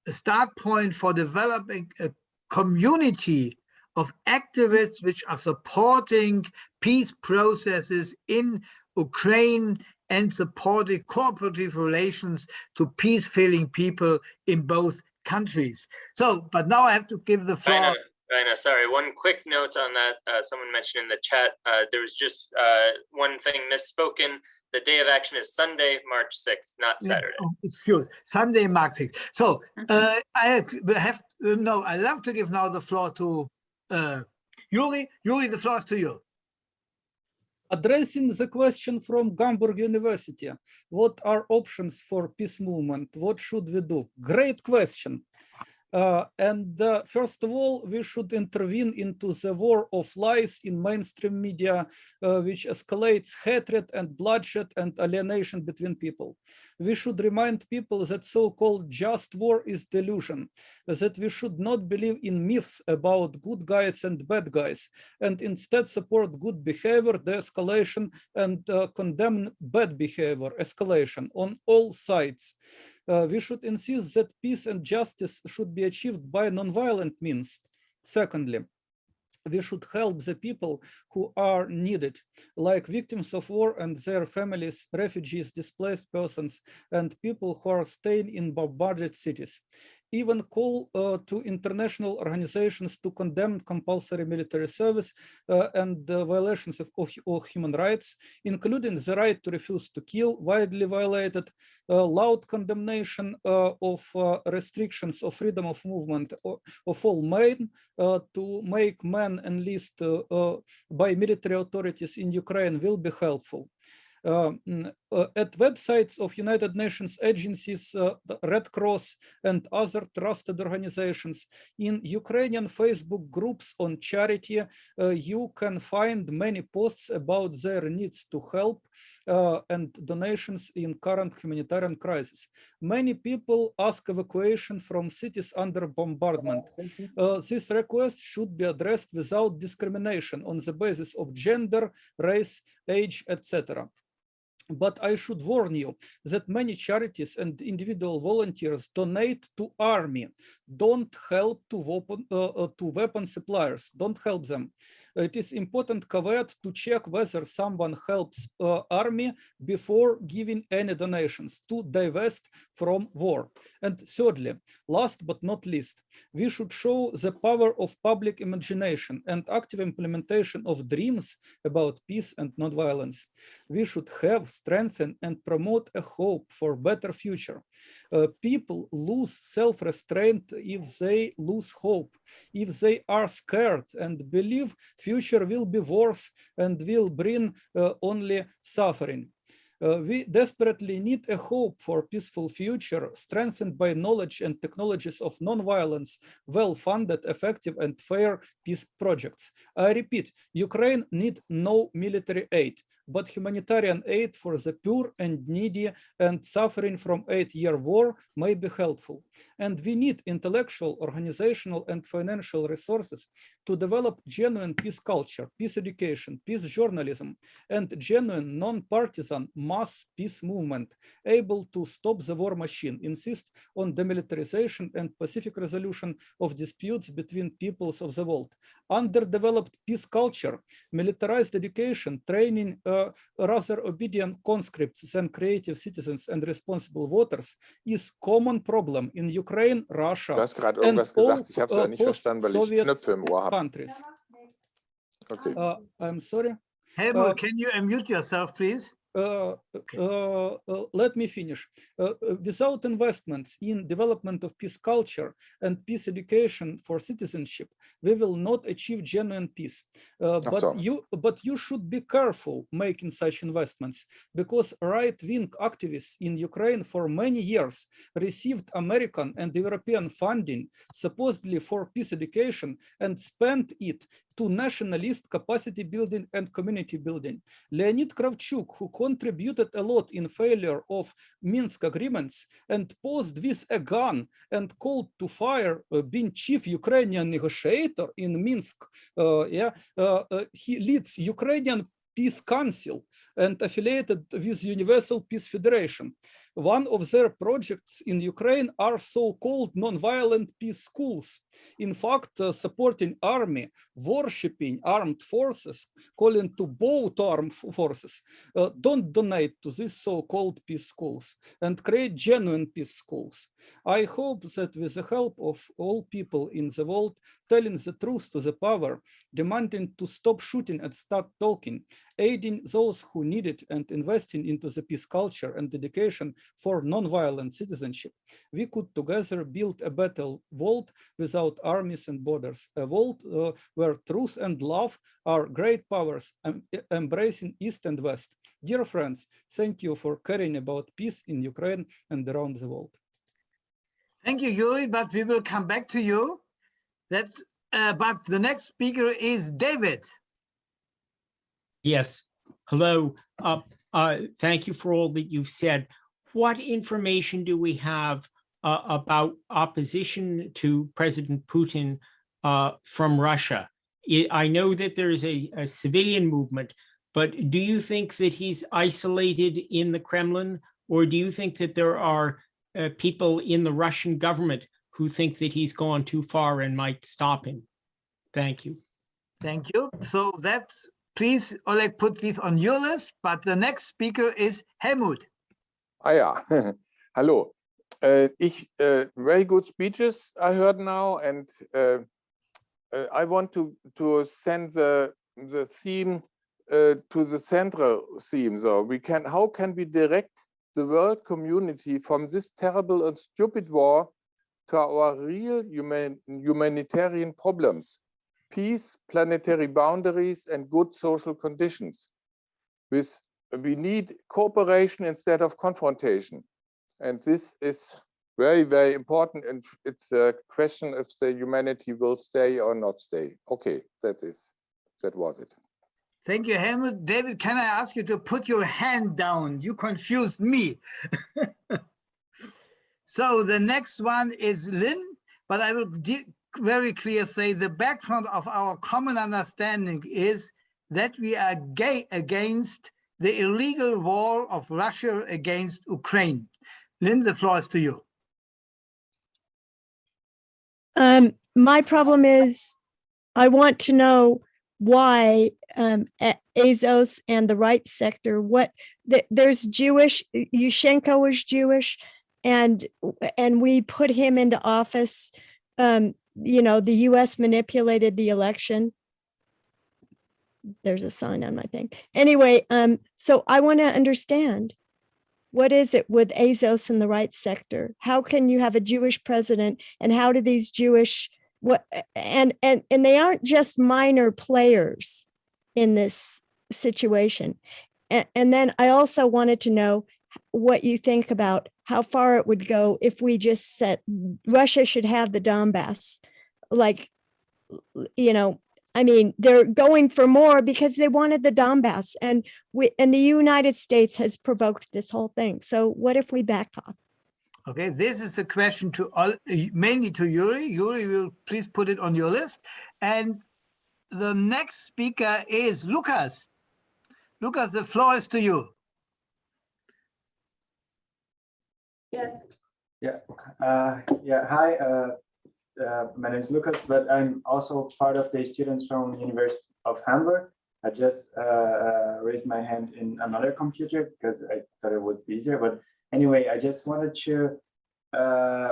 a start point for developing a community of activists which are supporting peace processes in Ukraine and supporting cooperative relations to peace-feeling people in both countries. So, but now I have to give the floor. Raina, sorry, one quick note on that. Someone mentioned in the chat, there was just one thing misspoken. The day of action is Sunday, March 6th, not Saturday. Yes, oh, excuse, Sunday, March 6th. So I love to give now the floor to Yuri. Yuri, the floor is to you. Addressing the question from Hamburg University, what are options for peace movement? What should we do? Great question. First of all, we should intervene into the war of lies in mainstream media, which escalates hatred and bloodshed and alienation between people. We should remind people that so-called just war is delusion, that we should not believe in myths about good guys and bad guys, and instead support good behavior, de-escalation, and condemn bad behavior, escalation, on all sides. We should insist that peace and justice should be achieved by non-violent means. Secondly, we should help the people who are needed, like victims of war and their families, refugees, displaced persons, and people who are staying in bombarded cities. Even call to international organizations to condemn compulsory military service and violations of human rights, including the right to refuse to kill, widely violated, loud condemnation of restrictions of freedom of movement of all men, to make men enlist by military authorities in Ukraine will be helpful. At websites of United Nations agencies, the Red Cross and other trusted organizations, in Ukrainian Facebook groups on charity, you can find many posts about their needs to help and donations in current humanitarian crisis. Many people ask evacuation from cities under bombardment. This request should be addressed without discrimination on the basis of gender, race, age, etc. But I should warn you that many charities and individual volunteers donate to army. Don't help to weapon suppliers. Don't help them. It is important caveat to check whether someone helps army before giving any donations, to divest from war. And thirdly, last but not least, we should show the power of public imagination and active implementation of dreams about peace and non-violence. We should have, strengthen, and promote a hope for better future. People lose self-restraint if they lose hope, if they are scared and believe future will be worse and will bring only suffering. We desperately need a hope for peaceful future strengthened by knowledge and technologies of non-violence, well-funded, effective, and fair peace projects. I repeat, Ukraine needs no military aid, but humanitarian aid for the poor and needy and suffering from 8-year war may be helpful. And we need intellectual, organizational, and financial resources to develop genuine peace culture, peace education, peace journalism, and genuine non-partisan mass peace movement, able to stop the war machine, insist on demilitarization and pacific resolution of disputes between peoples of the world. Underdeveloped peace culture, militarized education, training rather obedient conscripts than creative citizens and responsible voters is common problem in Ukraine, Russia, and all post-Soviet countries. Okay. I'm sorry. Helmut, can you unmute yourself, please? Let me finish. Without investments in development of peace culture and peace education for citizenship, we will not achieve genuine peace. But you should be careful making such investments, because right-wing activists in Ukraine for many years received American and European funding supposedly for peace education and spent it to nationalist capacity building and community building. Leonid Kravchuk, who contributed a lot in failure of Minsk agreements and posed with a gun and called to fire being chief Ukrainian negotiator in Minsk, he leads Ukrainian Peace Council and affiliated with Universal Peace Federation. One of their projects in Ukraine are so-called nonviolent peace schools. In fact, supporting army, worshipping armed forces, calling to both armed forces, don't donate to these so-called peace schools and create genuine peace schools. I hope that with the help of all people in the world, telling the truth to the power, demanding to stop shooting and start talking, aiding those who need it and investing into the peace culture and dedication for non-violent citizenship, we could together build a better world without armies and borders, a world where truth and love are great powers, embracing East and West. Dear friends, thank you for caring about peace in Ukraine and around the world. Thank you, Yuri, but we will come back to you. But the next speaker is David. Yes. Hello. Thank you for all that you've said. What information do we have about opposition to President Putin from Russia? I know that there's a civilian movement, but do you think that he's isolated in the Kremlin, or do you think that there are people in the Russian government who think that he's gone too far and might stop him? Thank you. Thank you. So that's, please, Oleg, put this on your list, but the next speaker is Helmut. Ah ja, hallo. Very good speeches I heard now, and I want to send the theme to the central theme. So how can we direct the world community from this terrible and stupid war to our real humanitarian problems: peace, planetary boundaries, and good social conditions. We need cooperation instead of confrontation. And this is very, very important. And it's a question if the humanity will stay or not stay. Okay, that was it. Thank you, Helmut. David, can I ask you to put your hand down? You confused me. So the next one is Lynn, but I will very clear say the background of our common understanding is that we are against the illegal war of Russia against Ukraine. Lynn, the floor is to you. My problem is I want to know why Azov and the right sector, there's Jewish, Yushchenko is Jewish, and we put him into office. You know, the US manipulated the election. There's a sign on my thing. Anyway, so I want to understand, what is it with Azov and the right sector? How can you have a Jewish president, and how do these Jewish, and they aren't just minor players in this situation. And then I also wanted to know what you think about how far it would go if we just said Russia should have the Donbass. Like, you know, I mean, they're going for more because they wanted the Donbass, and the United States has provoked this whole thing. So what if we back off? Okay, this is a question to mainly to Yuri. Yuri, will please put it on your list. And the next speaker is Lucas. Lucas, the floor is to you. Yes. Yeah. Hi. My name is Lucas, but I'm also part of the students from University of Hamburg. I just raised my hand in another computer because I thought it would be easier. But anyway, I just wanted to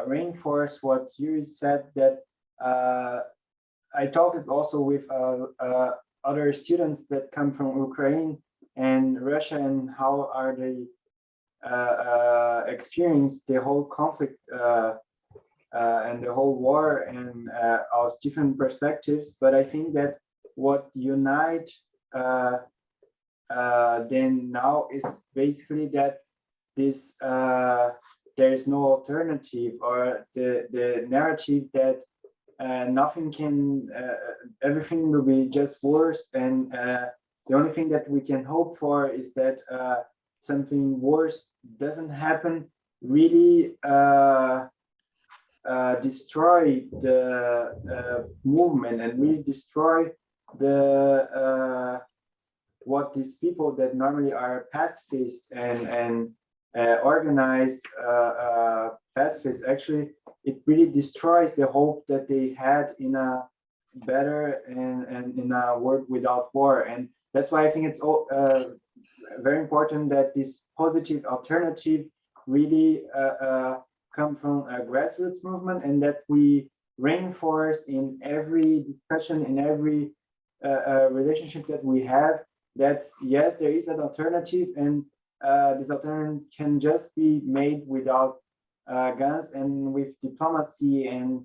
reinforce what you said, that I talked also with other students that come from Ukraine and Russia, and how are they experience the whole conflict and the whole war, and our different perspectives. But I think that what unite then now is basically that this there is no alternative, or the narrative that nothing can, everything will be just worse, and the only thing that we can hope for is that something worse doesn't happen, really destroy the movement and really destroy the what these people that normally are pacifists and organized pacifists, actually, it really destroys the hope that they had in a better and in a world without war. And that's why I think it's very important that this positive alternative really come from a grassroots movement, and that we reinforce in every discussion, in every relationship that we have, that yes, there is an alternative, and this alternative can just be made without guns and with diplomacy and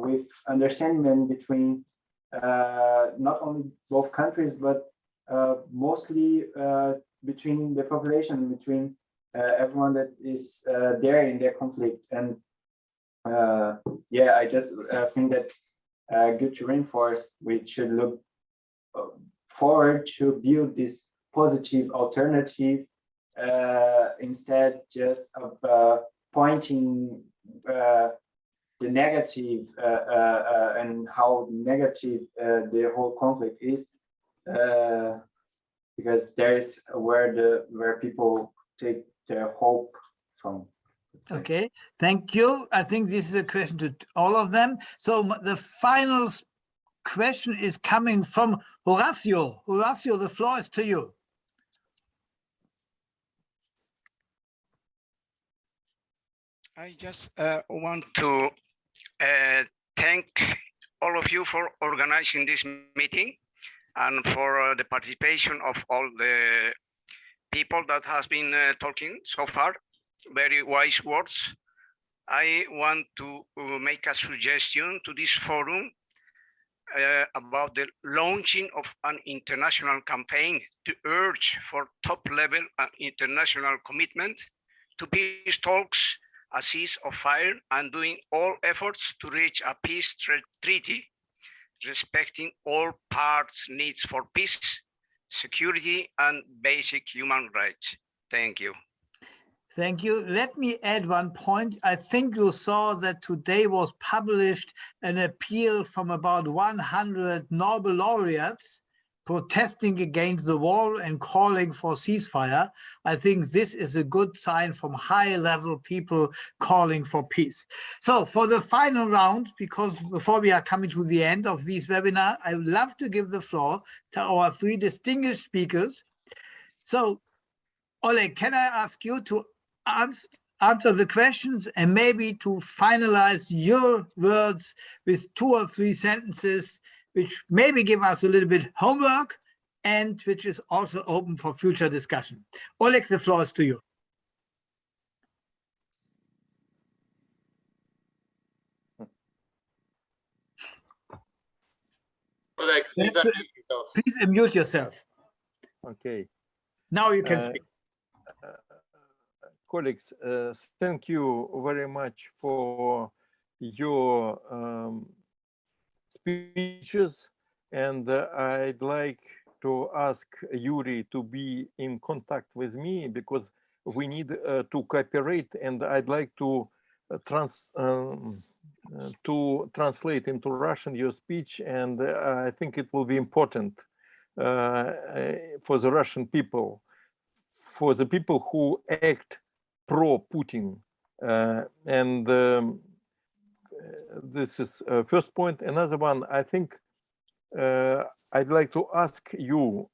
with understanding between not only both countries, but mostly between the population, between everyone that is there in their conflict. And yeah, I just think that's good to reinforce. We should look forward to build this positive alternative instead just of pointing the negative and how negative the whole conflict is, because there is where people take their hope from. Okay, thank you. I think this is a question to all of them. So the final question is coming from Horacio. Horacio, the floor is to you. I just want to thank all of you for organizing this meeting and for the participation of all the people that has been talking so far. Very wise words. I want to make a suggestion to this forum about the launching of an international campaign to urge for top-level international commitment to peace talks, a cease of fire, and doing all efforts to reach a peace treaty, respecting all parts' needs for peace, security, and basic human rights. Thank you. Thank you. Let me add one point. I think you saw that today was published an appeal from about 100 Nobel laureates protesting against the war and calling for ceasefire. I think this is a good sign from high-level people calling for peace. So for the final round, because before we are coming to the end of this webinar, I would love to give the floor to our three distinguished speakers. So Oleg, can I ask you to answer the questions and maybe to finalize your words with 2 or 3 sentences, which maybe give us a little bit homework and which is also open for future discussion. Oleg, the floor is to you. Oleg, please unmute yourself. Please unmute yourself. Okay. Now you can speak. Colleagues, thank you very much for your speeches, and I'd like to ask Yuri to be in contact with me because we need to cooperate, and I'd like to translate into Russian your speech, and I think it will be important for the Russian people, for the people who act pro-Putin, and this is first point. Another one, I think I'd like to ask you,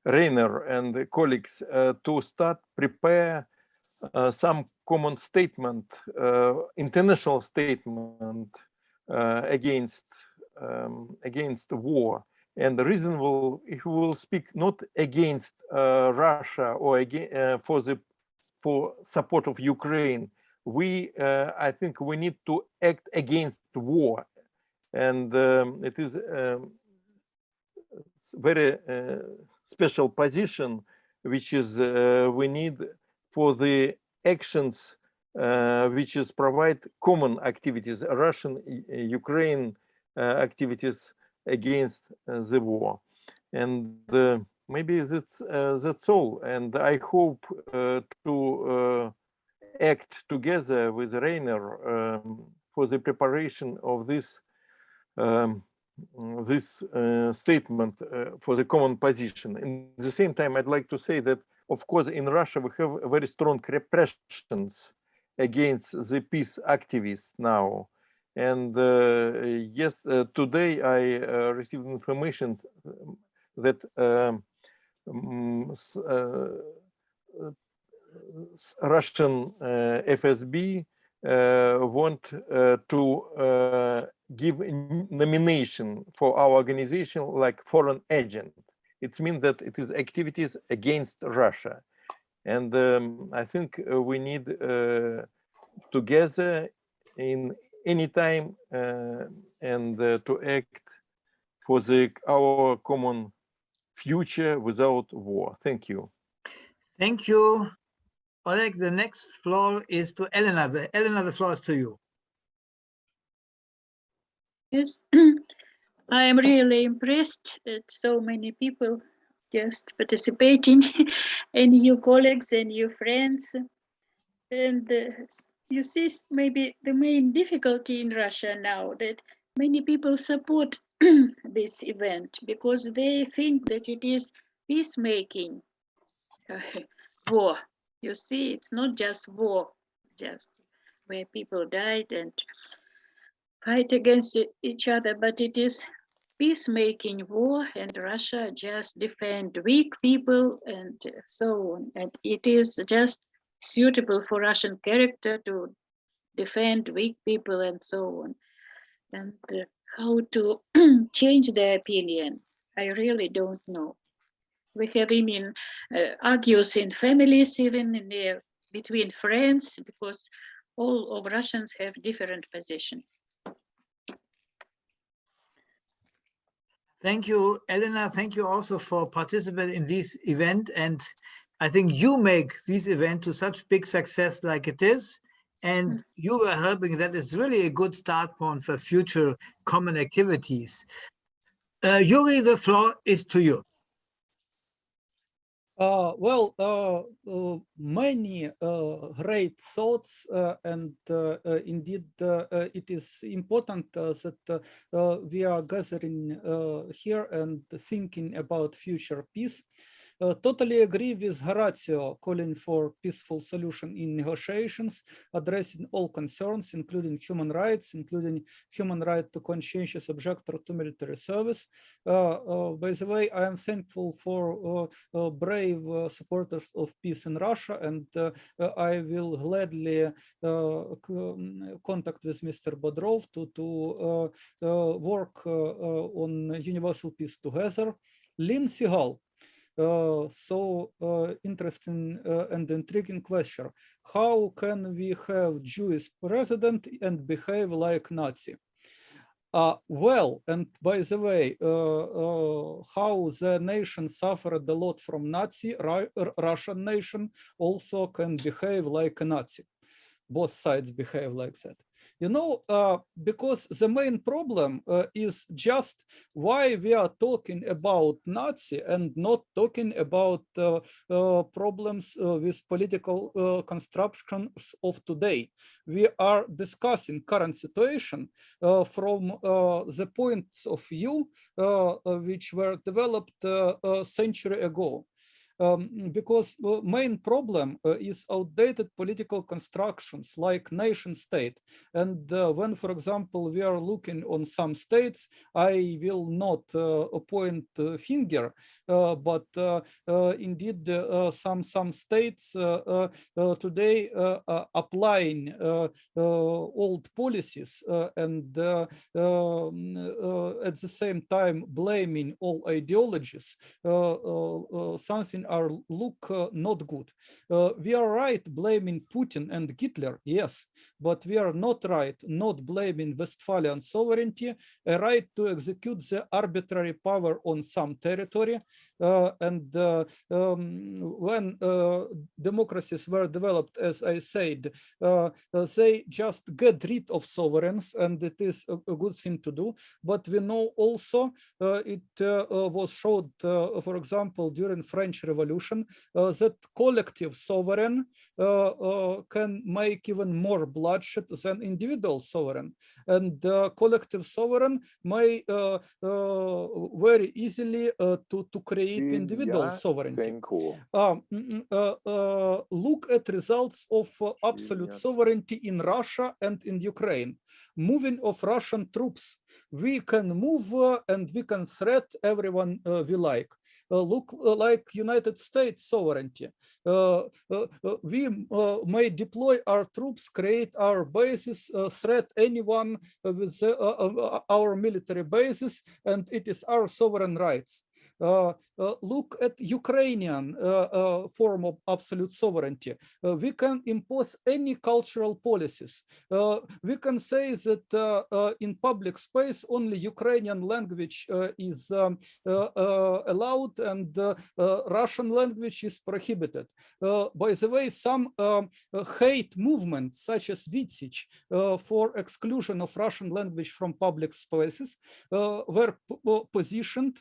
Rainer and the colleagues, to start prepare some common statement, international statement against war. And the reason will speak not against Russia or for support of Ukraine. I think we need to act against war, and it is very special position, which is we need for the actions which is provide common activities, Russian, Ukraine activities against the war, and maybe that's all. And I hope to act together with Rainer for the preparation of this this statement for the common position. In the same time, I'd like to say that, of course, in Russia, we have very strong repressions against the peace activists now. And yes, today I received information that Russian FSB want to give nomination for our organization like foreign agent. It means that it is activities against Russia. And I think we need together in any time and to act for our common future without war. Thank you. Thank you, Oleg. The next floor is to Elena. Elena, the floor is to you. Yes, I am really impressed that so many people just participating, and you colleagues and your friends. And you see, maybe the main difficulty in Russia now that many people support this event because they think that it is peacemaking war. You see, it's not just war, just where people died and fight against each other, but it is peacemaking war, and Russia just defend weak people and so on. And it is just suitable for Russian character to defend weak people and so on. And how to change their opinion, I really don't know. We have even argues in families, even in between friends, because all of Russians have different position. Thank you, Elena. Thank you also for participating in this event. And I think you make this event to such big success like it is. And you were helping. That is really a good start point for future common activities. Yuri, the floor is to you. Many great thoughts, and indeed it is important that we are gathering here and thinking about future peace. Totally agree with Horatio calling for peaceful solution in negotiations, addressing all concerns, including human rights, including human right to conscientious objector to military service. By the way, I am thankful for brave supporters of peace in Russia, and I will gladly contact with Mr. Bodrov to work on universal peace together. Lynn Segal. So interesting and intriguing question. How can we have Jewish president and behave like Nazi? Well, and by the way, how the nation suffered a lot from Nazi, Russian nation also can behave like a Nazi. Both sides behave like that. You know, because the main problem is just why we are talking about Nazi and not talking about problems with political constructions of today. We are discussing current situation from the points of view which were developed a century ago. Because the main problem is outdated political constructions like nation state. And when, for example, we are looking on some states, I will not point finger, but indeed some states today applying old policies and at the same time blaming all ideologies, something are look not good. We are right blaming Putin and Hitler, yes, but we are not right not blaming Westphalian sovereignty, a right to execute the arbitrary power on some territory. And when democracies were developed, as I said, they just get rid of sovereigns, and it is a good thing to do. But we know also it was showed, for example, during French Revolution, revolution, that collective sovereign can make even more bloodshed than individual sovereign, and collective sovereign may very easily to create individual sovereignty. Look at results of absolute sovereignty in Russia and in Ukraine. Moving of Russian troops, we can move and we can threat everyone we like. Look like United States sovereignty. We may deploy our troops, create our bases, threat anyone with our military bases, and it is our sovereign rights. Look at Ukrainian form of absolute sovereignty. We can impose any cultural policies. We can say that in public space only Ukrainian language is allowed and Russian language is prohibited. By the way, some hate movements such as Vitsich for exclusion of Russian language from public spaces were positioned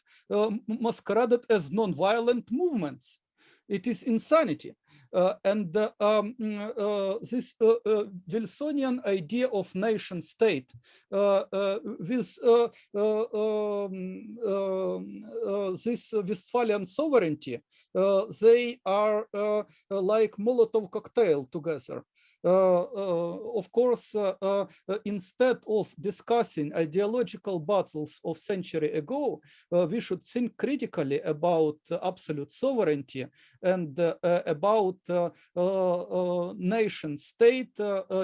masqueraded as non-violent movements. It is insanity. This Wilsonian idea of nation state with this Westphalian sovereignty, they are like Molotov cocktail together. Of course, instead of discussing ideological battles of century ago, we should think critically about absolute sovereignty and about nation state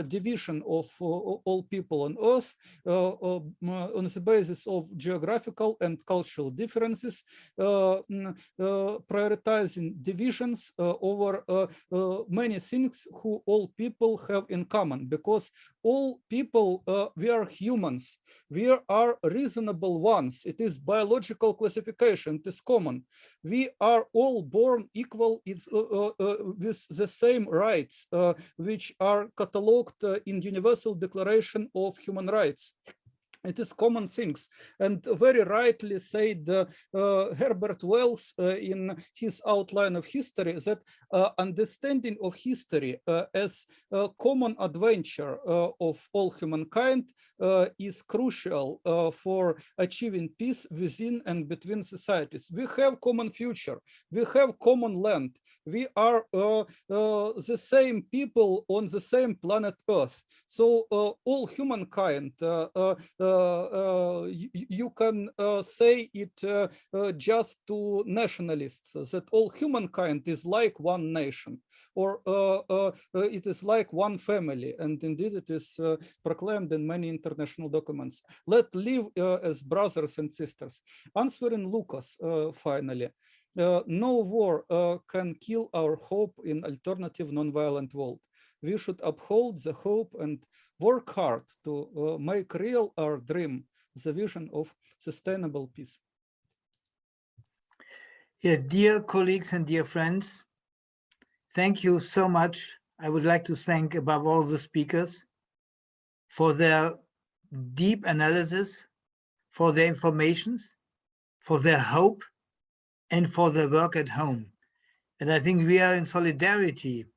division of all people on earth on the basis of geographical and cultural differences, prioritizing divisions over many things who all people have in common, because all people, we are humans, we are reasonable ones. It is biological classification, it is common. We are all born equal with the same rights, which are catalogued in Universal Declaration of Human Rights. It is common things, and very rightly said Herbert Wells in his outline of history that understanding of history as a common adventure of all humankind is crucial for achieving peace within and between societies. We have common future, we have common land, we are the same people on the same planet Earth. So all humankind, you can say it just to nationalists that all humankind is like one nation, or it is like one family, and indeed it is proclaimed in many international documents. Let's live as brothers and sisters. Answering Lucas, finally, no war can kill our hope in alternative non-violent world. We should uphold the hope and work hard to make real our dream, the vision of sustainable peace. Yeah, dear colleagues and dear friends, thank you so much. I would like to thank above all the speakers for their deep analysis, for their informations, for their hope, and for their work at home. And I think we are in solidarity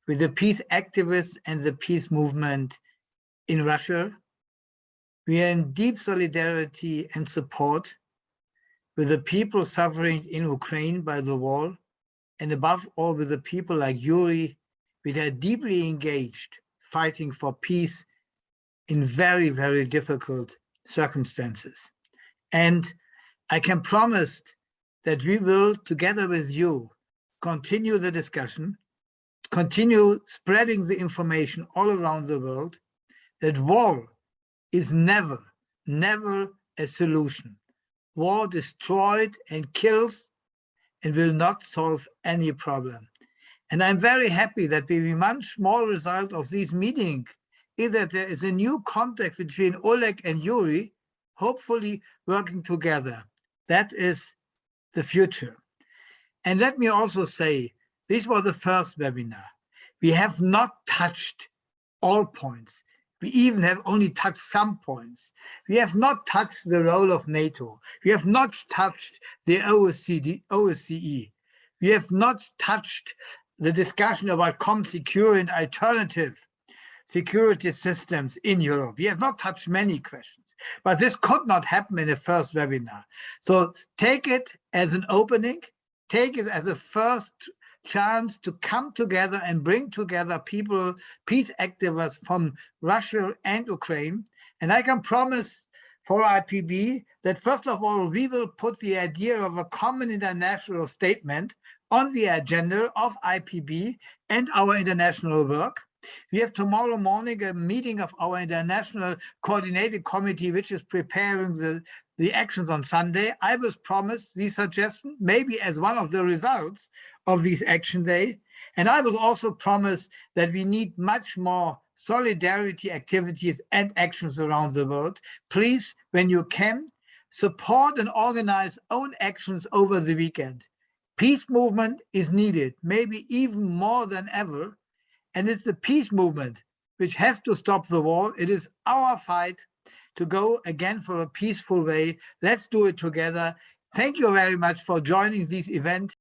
with the peace activists and the peace movement in Russia. We are in deep solidarity and support with the people suffering in Ukraine by the war, and above all with the people like Yuri, we are deeply engaged fighting for peace in very, very difficult circumstances. And I can promise that we will, together with you, continue the discussion, continue spreading the information all around the world that war is never, never a solution. War destroys and kills and will not solve any problem. And I'm very happy that the one small result of this meeting is that there is a new contact between Oleg and Yuri, hopefully working together. That is the future. And let me also say, this was the first webinar. We have not touched all points. We even have only touched some points. We have not touched the role of NATO. We have not touched the OSCE. We have not touched the discussion about common security and alternative security systems in Europe. We have not touched many questions, but this could not happen in the first webinar. So take it as an opening, take it as a first chance to come together and bring together people, peace activists from Russia and Ukraine. And I can promise for IPB that first of all, we will put the idea of a common international statement on the agenda of IPB and our international work. We have tomorrow morning a meeting of our international coordinated committee, which is preparing the actions on Sunday. I was promised these suggestions, maybe as one of the results of this action day. And I was also promised that we need much more solidarity activities and actions around the world. Please, when you can, support and organize own actions over the weekend. Peace movement is needed, maybe even more than ever. And it's the peace movement which has to stop the war. It is our fight to go again for a peaceful way. Let's do it together. Thank you very much for joining this event.